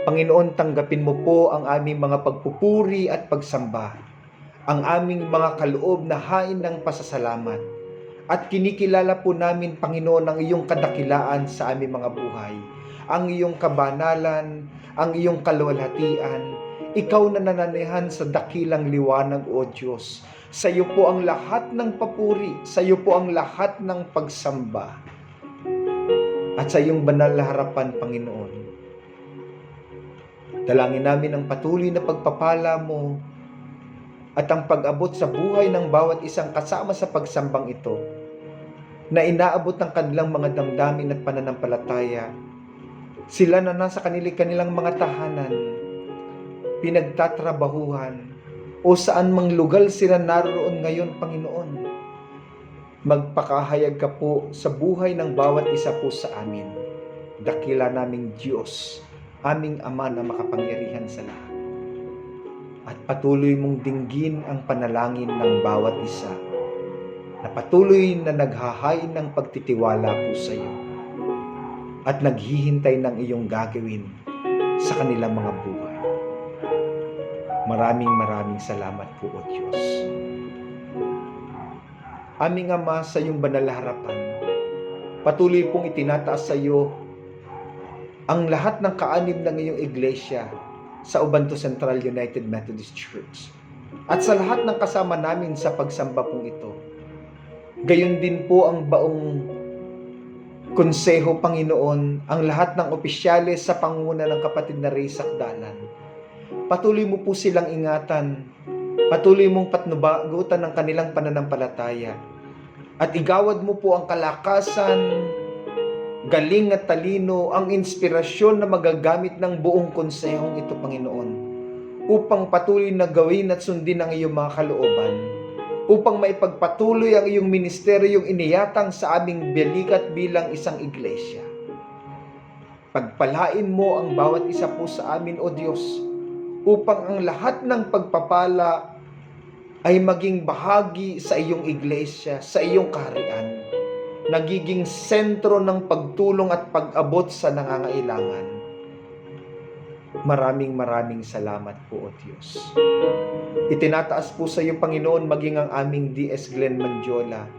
Panginoon, tanggapin mo po ang aming mga pagpupuri at pagsamba, ang aming mga kaloob na hain ng pasasalamat, at kinikilala po namin, Panginoon, ang iyong kadakilaan sa aming mga buhay, ang iyong kabanalan, ang iyong kaluwalhatian. Ikaw na nananahan sa dakilang liwanag, O Diyos. Sa iyo po ang lahat ng papuri, sa iyo po ang lahat ng pagsamba. At sa iyong banal na harapan, Panginoon, dalangin namin ang patuloy na pagpapala mo at ang pag-abot sa buhay ng bawat isang kasama sa pagsambang ito, na inaabot ng kanilang mga damdamin at pananampalataya. Sila na nasa kanilang mga tahanan, pinagtatrabahuhan, o saan mang lugar sila naroon ngayon, Panginoon. Magpakahayag ka po sa buhay ng bawat isa po sa amin. Dakila naming Diyos, aming Ama na makapangyarihan sa lahat. At patuloy mong dinggin ang panalangin ng bawat isa, na patuloy na naghahain ng pagtitiwala po sa iyo, at naghihintay ng iyong gagawin sa kanilang mga buhay. Maraming salamat po, O Diyos. Aming Ama, sa iyong banal na harapan, patuloy pong itinataas sa iyo ang lahat ng kaanib ng iyong iglesia sa Ubanto Central United Methodist Church, at sa lahat ng kasama namin sa pagsamba pong ito. Gayon din po ang baong konseho, Panginoon, ang lahat ng opisyales sa pangunguna ng kapatid na Ray Sakdalan. Patuloy mo po silang ingatan, patuloy mong patnubagutan ng kanilang pananampalataya, at igawad mo po ang kalakasan, galing at talino, ang inspirasyon na magagamit ng buong konsehong ito, Panginoon, upang patuloy na gawin at sundin ang iyong mga kalooban, upang maipagpatuloy ang iyong ministeryong iniyatang sa aming balikat bilang isang iglesia. Pagpalain mo ang bawat isa po sa amin, O Diyos, upang ang lahat ng pagpapala ay maging bahagi sa iyong iglesia, sa iyong kaharian, nagiging sentro ng pagtulong at pag-abot sa nangangailangan. Maraming salamat po, O Diyos. Itinataas po sa iyo, Panginoon, maging ang aming D.S. Glenn Mandiola,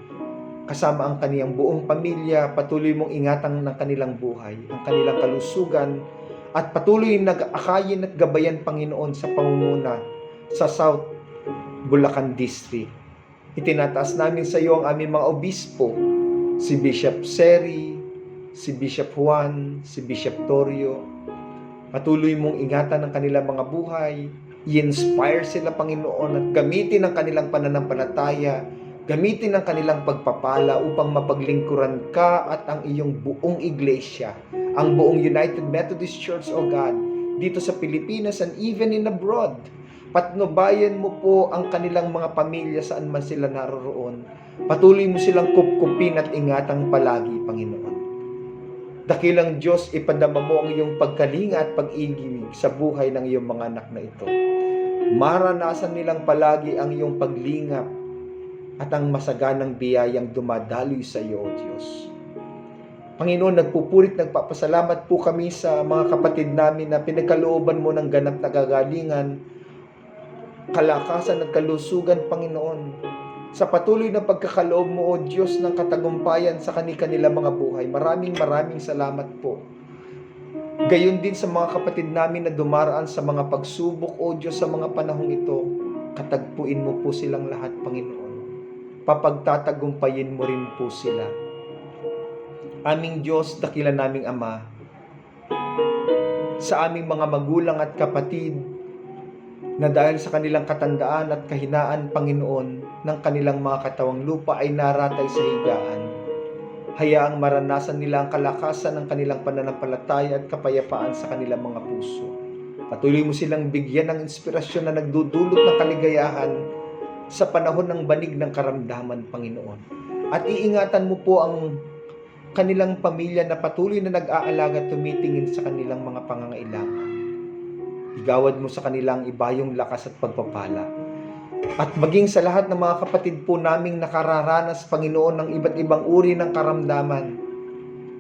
kasama ang kaniyang buong pamilya. Patuloy mong ingatan ng kanilang buhay, ang kanilang kalusugan, at patuloy nag-akayin at gabayan, Panginoon, sa pangunguna sa South Bulacan District. Itinataas namin sa iyo ang aming mga obispo, si Bishop Seri, si Bishop Juan, si Bishop Torio. Patuloy mong ingatan ang kanilang mga buhay, i-inspire sila, Panginoon, at gamitin ang kanilang pananampalataya, gamitin ang kanilang pagpapala upang mapaglingkuran ka at ang iyong buong iglesia, ang buong United Methodist Church, O God, dito sa Pilipinas and even in abroad. Patnubayan mo po ang kanilang mga pamilya saan man sila naroroon. Patuloy mo silang kupkupin at ingatang palagi, Panginoon. Dakilang Diyos, ipadama mo ang iyong pagkalinga at pag-ibig sa buhay ng iyong mga anak na ito. Maranasan nilang palagi ang iyong paglingap at ang masaganang biyayang dumadaloy sa iyo, O Diyos. Panginoon, nagpupurit, nagpapasalamat po kami sa mga kapatid namin na pinagkalooban mo ng ganap na kagalingan, kalakasan at kalusugan, Panginoon. sa patuloy na pagkakaloob mo, O Diyos, ng katagumpayan sa kanilang mga buhay. Maraming salamat po. Gayon din sa mga kapatid namin na dumaraan sa mga pagsubok, O Diyos, sa mga panahong ito, katagpuin mo po silang lahat, Panginoon. Papagtatagumpayin mo rin po sila. Aming Diyos, dakila naming Ama, sa aming mga magulang at kapatid, na dahil sa kanilang katandaan at kahinaan, Panginoon, ng kanilang mga katawang lupa ay naratay sa higaan. Hayaang maranasan nila ang kalakasan ng kanilang pananampalataya at kapayapaan sa kanilang mga puso. Patuloy mo silang bigyan ng inspirasyon na nagdudulot ng kaligayahan sa panahon ng banig ng karamdaman, Panginoon. At iingatan mo po ang kanilang pamilya na patuloy na nag-aalaga at tumitingin sa kanilang mga pangangailangan. Igawad mo sa kanilang ibayong lakas at pagpapala. At maging sa lahat ng mga kapatid po naming nakararanas, Panginoon, ng iba't ibang uri ng karamdaman,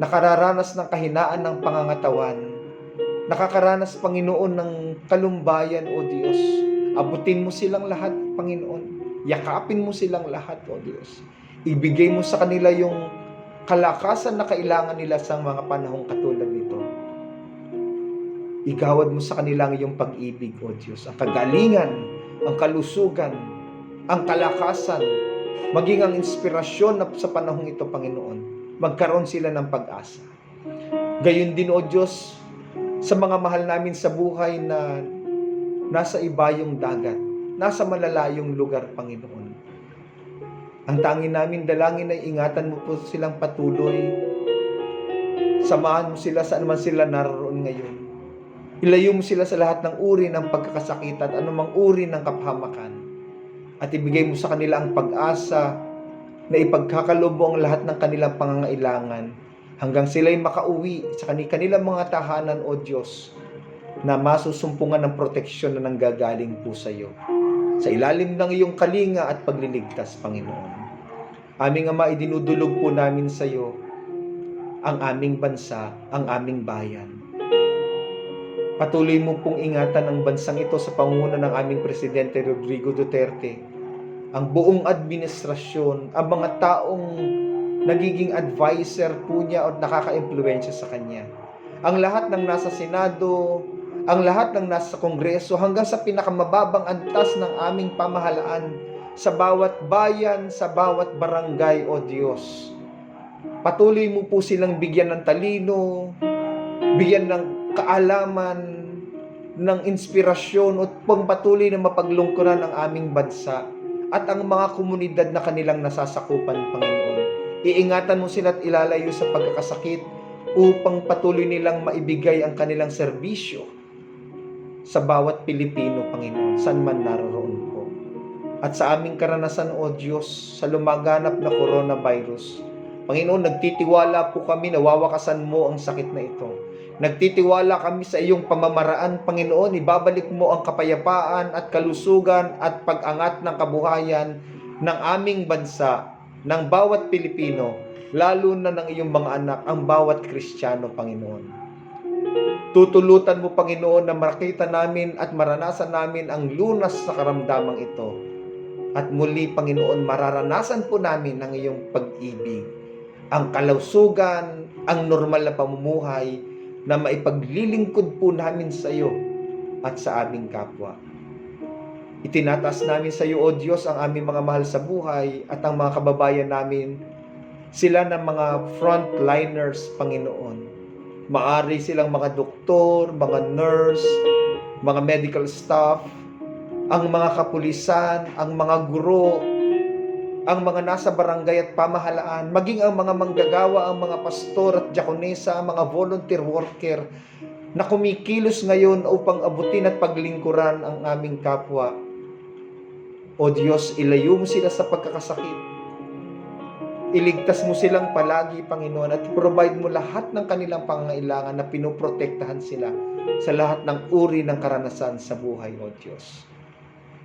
nakararanas ng kahinaan ng pangangatawan, nakakaranas, Panginoon, ng kalumbayan, O Diyos. Abutin mo silang lahat, Panginoon. Yakapin mo silang lahat, O Diyos. Ibigay mo sa kanila yung kalakasan na kailangan nila sa mga panahong katulad nito. Igawad mo sa kanila ang iyong pag-ibig, O Diyos, ang kagalingan, ang kalusugan, ang kalakasan, maging ang inspirasyon na sa panahong ito, Panginoon. Magkaroon sila ng pag-asa. Gayon din, O Diyos, sa mga mahal namin sa buhay na nasa ibayong dagat, nasa malalayong lugar, Panginoon. Ang tanging namin dalangin ay ingatan mo po silang patuloy. Samahan mo sila saan man sila naroon ngayon. Ilayo mo sila sa lahat ng uri ng pagkakasakit at anumang uri ng kapahamakan. At ibigay mo sa kanila ang pag-asa na ipagkakaloob mo ang lahat ng kanilang pangangailangan hanggang sila'y makauwi sa kanilang mga tahanan, O Diyos, na masusumpungan ng proteksyon na nanggagaling po sa iyo. Sa ilalim ng iyong kalinga at pagliligtas, Panginoon. Aming Ama, idinudulog po namin sa iyo ang aming bansa, ang aming bayan. Patuloy mo pong ingatan ang bansang ito sa pangunguna ng aming Presidente Rodrigo Duterte, ang buong administrasyon, ang mga taong nagiging advisor po niya o nakaka-impluwensya sa kanya. Ang lahat ng nasa Senado, ang lahat ng nasa Kongreso, hanggang sa pinakamababang antas ng aming pamahalaan sa bawat bayan, sa bawat barangay, O Diyos. Patuloy mo po silang bigyan ng talino, bigyan ng kaalaman, ng inspirasyon at pagpatuloy na mapaglungkuran ang aming bansa at ang mga komunidad na kanilang nasasakupan, Panginoon. Iingatan mo sila at ilalayo sa pagkakasakit upang patuloy nilang maibigay ang kanilang serbisyo sa bawat Pilipino, Panginoon, saan man naroon po. At sa aming karanasan, O Diyos, sa lumaganap na coronavirus, Panginoon, nagtitiwala po kami na wawakasan mo ang sakit na ito. Nagtitiwala kami sa iyong pamamaraan, Panginoon, ibabalik mo ang kapayapaan at kalusugan at pag-angat ng kabuhayan ng aming bansa, ng bawat Pilipino, lalo na ng iyong mga anak, ang bawat Kristiyano, Panginoon. Tutulutan mo, Panginoon, na makita namin at maranasan namin ang lunas sa karamdamang ito. At muli, Panginoon, mararanasan po namin ang iyong pag-ibig, ang kalusugan, ang normal na pamumuhay, na maipaglilingkod po namin sa iyo at sa aming kapwa. Itinataas namin sa iyo, O Diyos, ang aming mga mahal sa buhay at ang mga kababayan namin, sila ng mga frontliners, Panginoon. Maari silang mga doktor, mga nurse, mga medical staff, ang mga kapulisan, ang mga guro, ang mga nasa barangay at pamahalaan, maging ang mga manggagawa, ang mga pastor at diakonesa, ang mga volunteer worker na kumikilos ngayon upang abutin at paglingkuran ang aming kapwa. O Diyos, ilayo mo sila sa pagkakasakit. Iligtas mo silang palagi, Panginoon, at provide mo lahat ng kanilang pangangailangan na pinoprotektahan sila sa lahat ng uri ng karanasan sa buhay, O Diyos.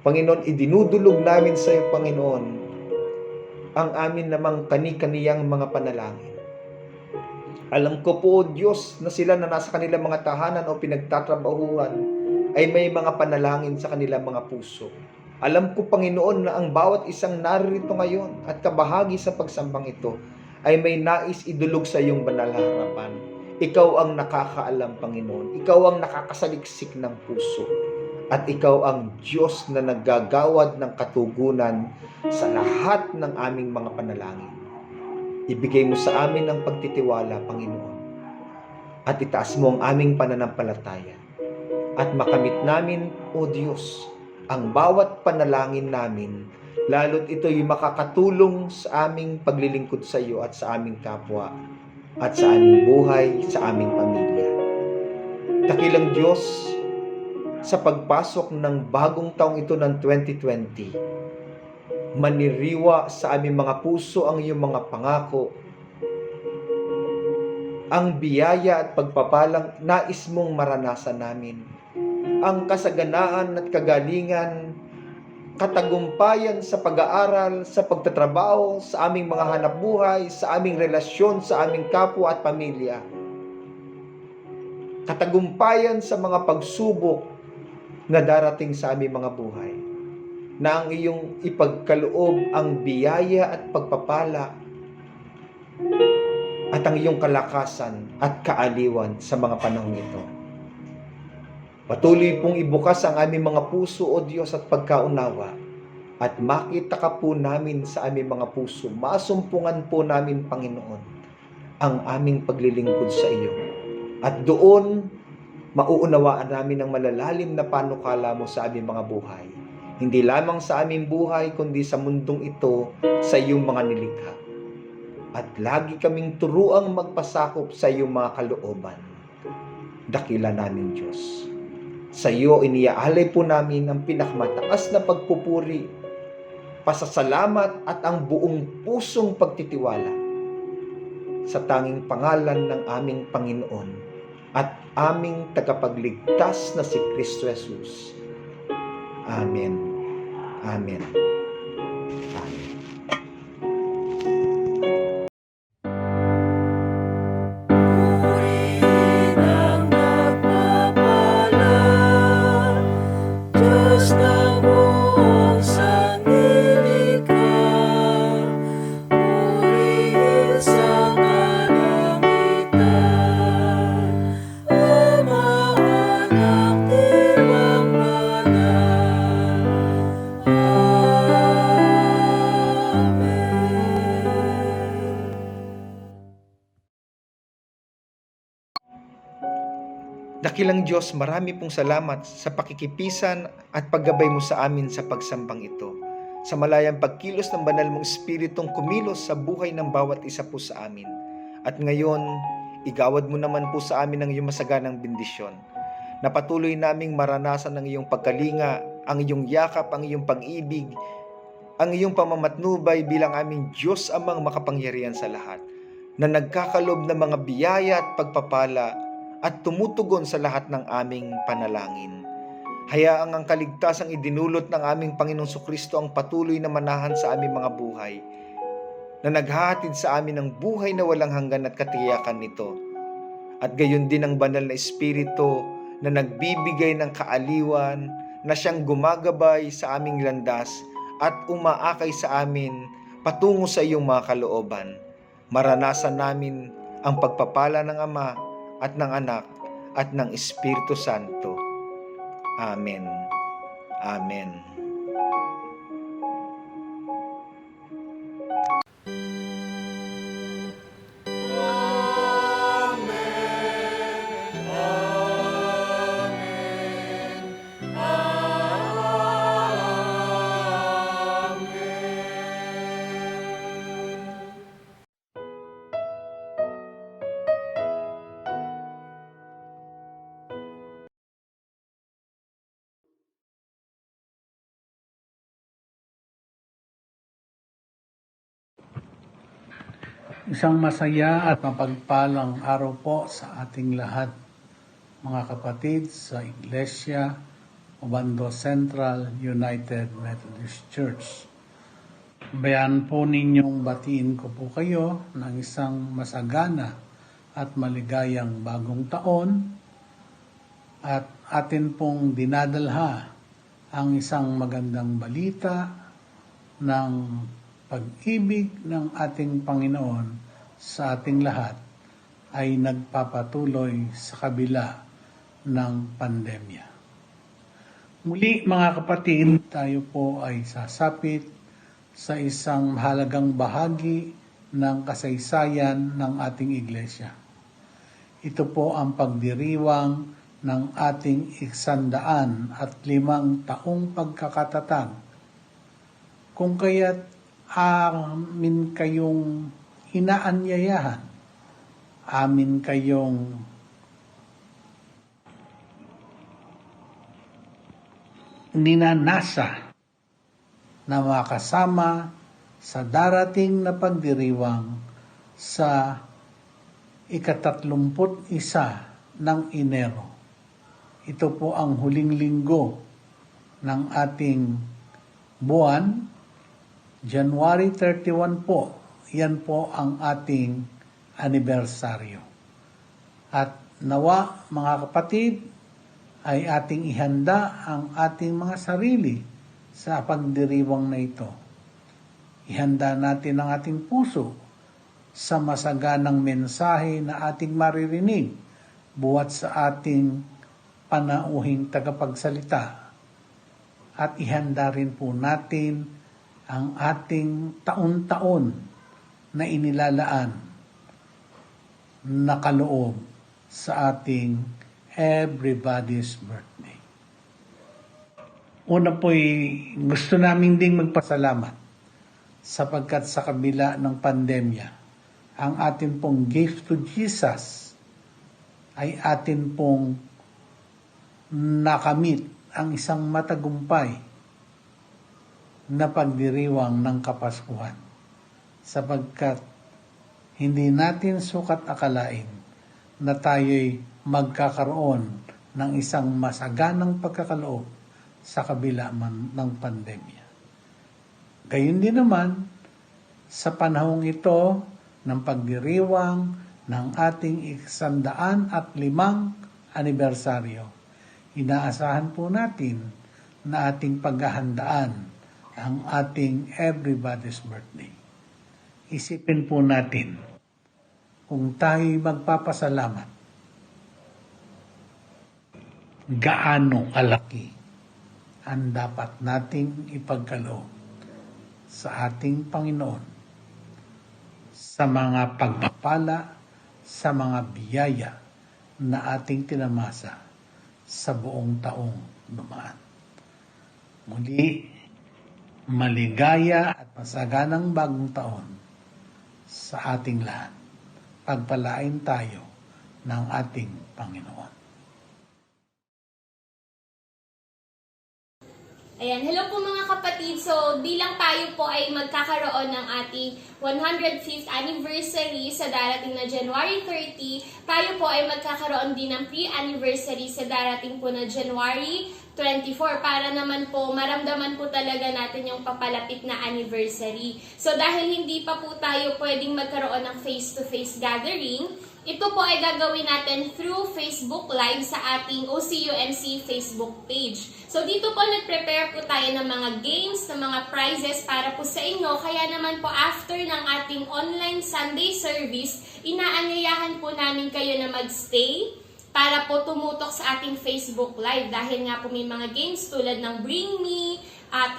Panginoon, idinudulog namin sa iyo, Panginoon, ang amin namang kani-kaniyang mga panalangin. Alam ko po, Diyos, na sila na nasa kanilang mga tahanan o pinagtatrabahuan ay may mga panalangin sa kanilang mga puso. Alam ko, Panginoon, na ang bawat isang naririto ngayon at kabahagi sa pagsambang ito ay may nais idulog sa iyong banal na harapan. Ikaw ang nakakaalam, Panginoon. Ikaw ang nakakasaliksik ng puso. At ikaw ang Diyos na naggagawad ng katugunan sa lahat ng aming mga panalangin. Ibigay mo sa amin ang pagtitiwala, Panginoon. At itaas mo ang aming pananampalataya. At makamit namin, O Diyos, ang bawat panalangin namin, lalo't ito'y makakatulong sa aming paglilingkod sa iyo at sa aming kapwa, at sa aming buhay, sa aming pamilya. Dakilang Diyos, sa pagpasok ng bagong taong ito ng 2020, maniriwa sa aming mga puso ang iyong mga pangako, ang biyaya at pagpapalang nais mong maranasan namin, ang kasaganaan at kagalingan, katagumpayan sa pag-aaral, sa pagtatrabaho, sa aming mga hanapbuhay, sa aming relasyon, sa aming kapwa at pamilya, katagumpayan sa mga pagsubok na darating sa aming mga buhay, na ang iyong ipagkaloob ang biyaya at pagpapala at ang iyong kalakasan at kaaliwan sa mga panahon ito. Patuloy pong ibukas ang aming mga puso, O Diyos, at pagkaunawa, at makita ka po namin sa aming mga puso. Masumpungan po namin, Panginoon, ang aming paglilingkod sa iyo. At doon, mauunawaan namin ang malalalim na panukala mo sa aming mga buhay. Hindi lamang sa aming buhay, kundi sa mundong ito, sa iyong mga nilikha. At lagi kaming turuang magpasakop sa iyong mga kalooban. Dakila namin, Diyos. Sa iyo iniaalay po namin ang pinakamataas na pagpupuri, pasasalamat at ang buong pusong pagtitiwala sa tanging pangalan ng aming Panginoon at aming tagapagligtas na si Kristo Jesus. Amen. Amen. Amen. Dakilang Diyos, marami pong salamat sa pakikipisan at paggabay mo sa amin sa pagsambang ito. Sa malayang pagkilos ng banal mong Espiritong kumilos sa buhay ng bawat isa po sa amin. At ngayon, igawad mo naman po sa amin ang iyong masaganang bendisyon. Na patuloy naming maranasan ang iyong pagkalinga, ang iyong yakap, ang iyong pag-ibig, ang iyong pamamatnubay bilang aming Diyos amang makapangyarihan sa lahat, na nagkakalob ng mga biyaya at pagpapala at tumutugon sa lahat ng aming panalangin. Hayaang ang kaligtasang idinulot ng aming Panginoong Kristo ang patuloy na manahan sa aming mga buhay, na naghahatid sa amin ng buhay na walang hanggan at katiyakan nito. At gayon din ang banal na Espiritu na nagbibigay ng kaaliwan, na siyang gumagabay sa aming landas at umaakay sa amin patungo sa iyong mga kalooban. Maranasan namin ang pagpapala ng Ama at ng Anak at ng Espiritu Santo. Amen. Amen. Isang masaya at mapagpalang araw po sa ating lahat, mga kapatid sa Iglesia Obando Central United Methodist Church. Bayan po ninyong batiin ko po kayo ng isang masagana at maligayang bagong taon, at atin pong dinadalha ang isang magandang balita ng pag-ibig ng ating Panginoon sa ating lahat ay nagpapatuloy sa kabila ng pandemya. Muli mga kapatid, tayo po ay sasapit sa isang mahalagang bahagi ng kasaysayan ng ating iglesia. Ito po ang pagdiriwang ng ating 105 taong pagkakatatag. Kung kaya't amin kayong inaanyayahan, amin kayong ninanasa na makasama sa darating na pagdiriwang sa 31 ng Enero. Ito po ang huling linggo ng ating buwan, January 31 po. Yan po ang ating anibersaryo. At nawa mga kapatid, ay ating ihanda ang ating mga sarili sa pagdiriwang na ito. Ihanda natin ang ating puso sa masaganang mensahe na ating maririnig buwat sa ating panauhing tagapagsalita. At ihanda rin po natin ang ating taon-taon na inilalaan na kaloob sa ating everybody's birthday. Una po'y gusto namin ding magpasalamat sapagkat sa kabila ng pandemya, ang atin pong gift to Jesus ay atin pong nakamit ang isang matagumpay na pagdiriwang ng Kapaskuhan. Sapagkat hindi natin sukat akalain na tayo'y magkakaroon ng isang masaganang pagkakaloob sa kabila ng pandemya. Gayun din naman, sa panahong ito ng pagdiriwang ng ating 105 anibersaryo, inaasahan po natin na ating paghahandaan ang ating everybody's birthday. Isipin po natin kung tayo'y magpapasalamat, gaano kalaki ang dapat nating ipagkaloob sa ating Panginoon sa mga pagpapala, sa mga biyaya na ating tinamasa sa buong taong dumaan. Muli, maligaya at masaganang bagong taon sa ating lahat. Pagpalain tayo ng ating Panginoon. Ayan, hello po mga kapatid. So, bilang tayo po ay magkakaroon ng ating 105th anniversary sa darating na January 30, tayo po ay magkakaroon din ng pre-anniversary sa darating po na January 24 para naman po maramdaman po talaga natin yung papalapit na anniversary. So, dahil hindi pa po tayo pwedeng magkaroon ng face-to-face gathering, ito po ay gagawin natin through Facebook Live sa ating OCUMC Facebook page. So dito po nag-prepare po tayo ng mga games, ng mga prizes para po sa inyo. Kaya naman po after ng ating online Sunday service, inaanyayahan po namin kayo na mag-stay para po tumutok sa ating Facebook Live. Dahil nga po may mga games tulad ng Bring Me,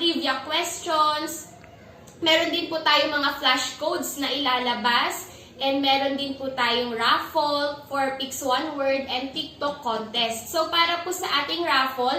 trivia questions, meron din po tayo mga flashcodes na ilalabas. And meron din po tayong raffle for Pix One Word and TikTok contest. So para po sa ating raffle,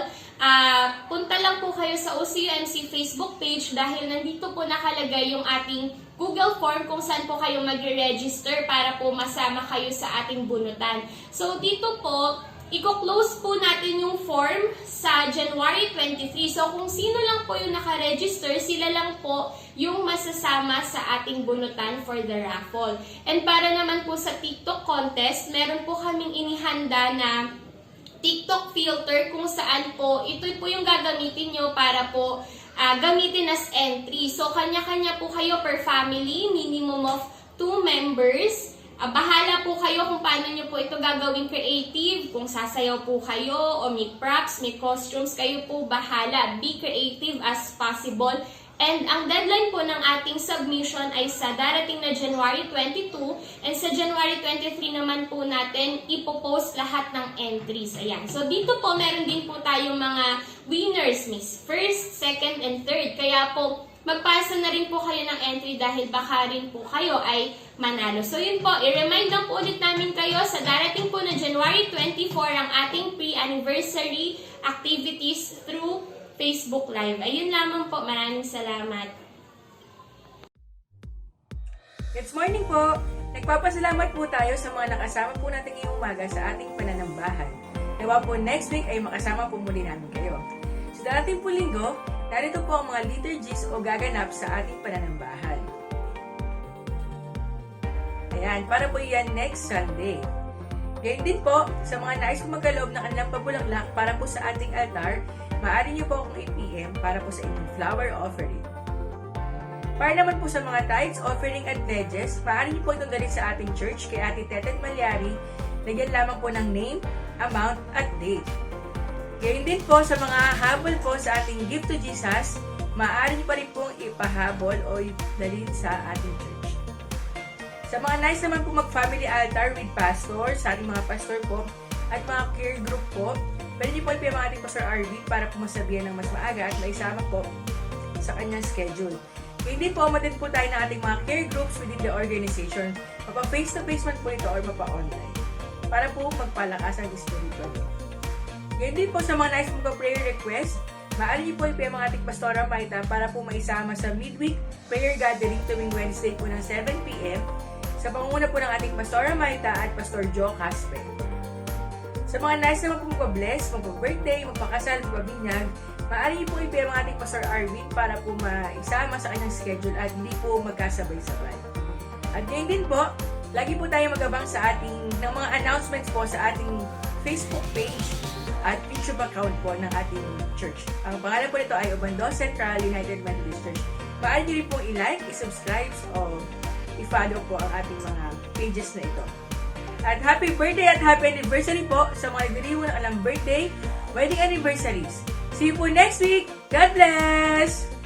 punta lang po kayo sa OCUMC Facebook page dahil nandito po nakalagay yung ating Google Form kung saan po kayo magre-register para po masama kayo sa ating bunutan. So dito po, i-close po natin yung form sa January 23. So kung sino lang po yung naka-register, sila lang po yung masasama sa ating bunutan for the raffle. And para naman po sa TikTok contest, meron po kaming inihanda na TikTok filter kung saan po, ito po yung gagamitin nyo para po gamitin as entry. So kanya-kanya po kayo per family, minimum of 2 members. Bahala po kayo kung paano nyo po ito gagawing creative. Kung sasayaw po kayo o may props, may costumes, kayo po bahala. Be creative as possible. And ang deadline po ng ating submission ay sa darating na January 22. And sa January 23 naman po natin ipopost lahat ng entries. Ayan. So dito po meron din po tayong mga winners, miss. First, second, and third. Kaya po magpasa na rin po kayo ng entry dahil baka rin po kayo ay manalo. So yun po, i-remind lang po ulit namin kayo sa darating po na January 24 ang ating pre-anniversary activities through Facebook Live. Ayun lamang po. Maraming salamat. Good morning po! Nagpapasalamat po tayo sa mga nakasama po natin ngayong umaga sa ating pananambahan. Nawa po next week ay makasama po muli namin kayo. Sa darating po linggo, narito po ang mga liturgies o gaganap sa ating pananambahan. Ayan, para po yan next Sunday. Ngayon din po, sa mga nais po magkaloob ng kanilang pabulaklak para po sa ating altar, maaari niyo po akong i-PM para po sa inyong flower offering. Para naman po sa mga tithes, offering at pledges, maaari niyo po itong dalhin sa ating church kay Ate Tetet Malyari. Lagyan lamang po ng name, amount, at date. Ngayon din po sa mga habol po sa ating gift to Jesus, maaari niyo pa rin pong ipahabol o dalhin sa ating church. Sa mga nais naman po mag-family altar with pastor, sa ating mga pastor po, at mga care group po, pwede niyo po ipiyama ang ating Pastor Arvin para po masabihan ng mas maaga at maisama po sa kanyang schedule. Hindi po, umatin po tayo ng ating mga care groups within the organization. Mapa-face-to-face man po ito or mapa-online. Para po magpalakas ang spiritual. Ngayon din po sa mga nais mong prayer request, maaari niyo po ipiyama ang ating Pastora Maita para po maisama sa midweek prayer gathering tuwing Wednesday po ng 7 p.m. sa pangunguna po ng ating Pastora Maita at Pastor Joe Casper. Sa mga nais naman po magpa-bless, magpa-birthday, magpakasal, magpabinyag, maaari niyo po ipiyama ang ating Pastor Arvin para po maisama sa kanyang schedule at hindi po magkasabay-sabay. At ngayon din po, lagi po tayo mag-abang sa ating ng mga announcements po sa ating Facebook page at YouTube account po ng ating church. Ang pangalan po nito ay Obando Central United Methodist Church. Maaari niyo rin po i-like, i-subscribe o i-follow po ang ating mga pages na ito. At happy birthday at happy anniversary po sa mga nagdiriwang ng birthday, wedding anniversaries. See you po next week. God bless!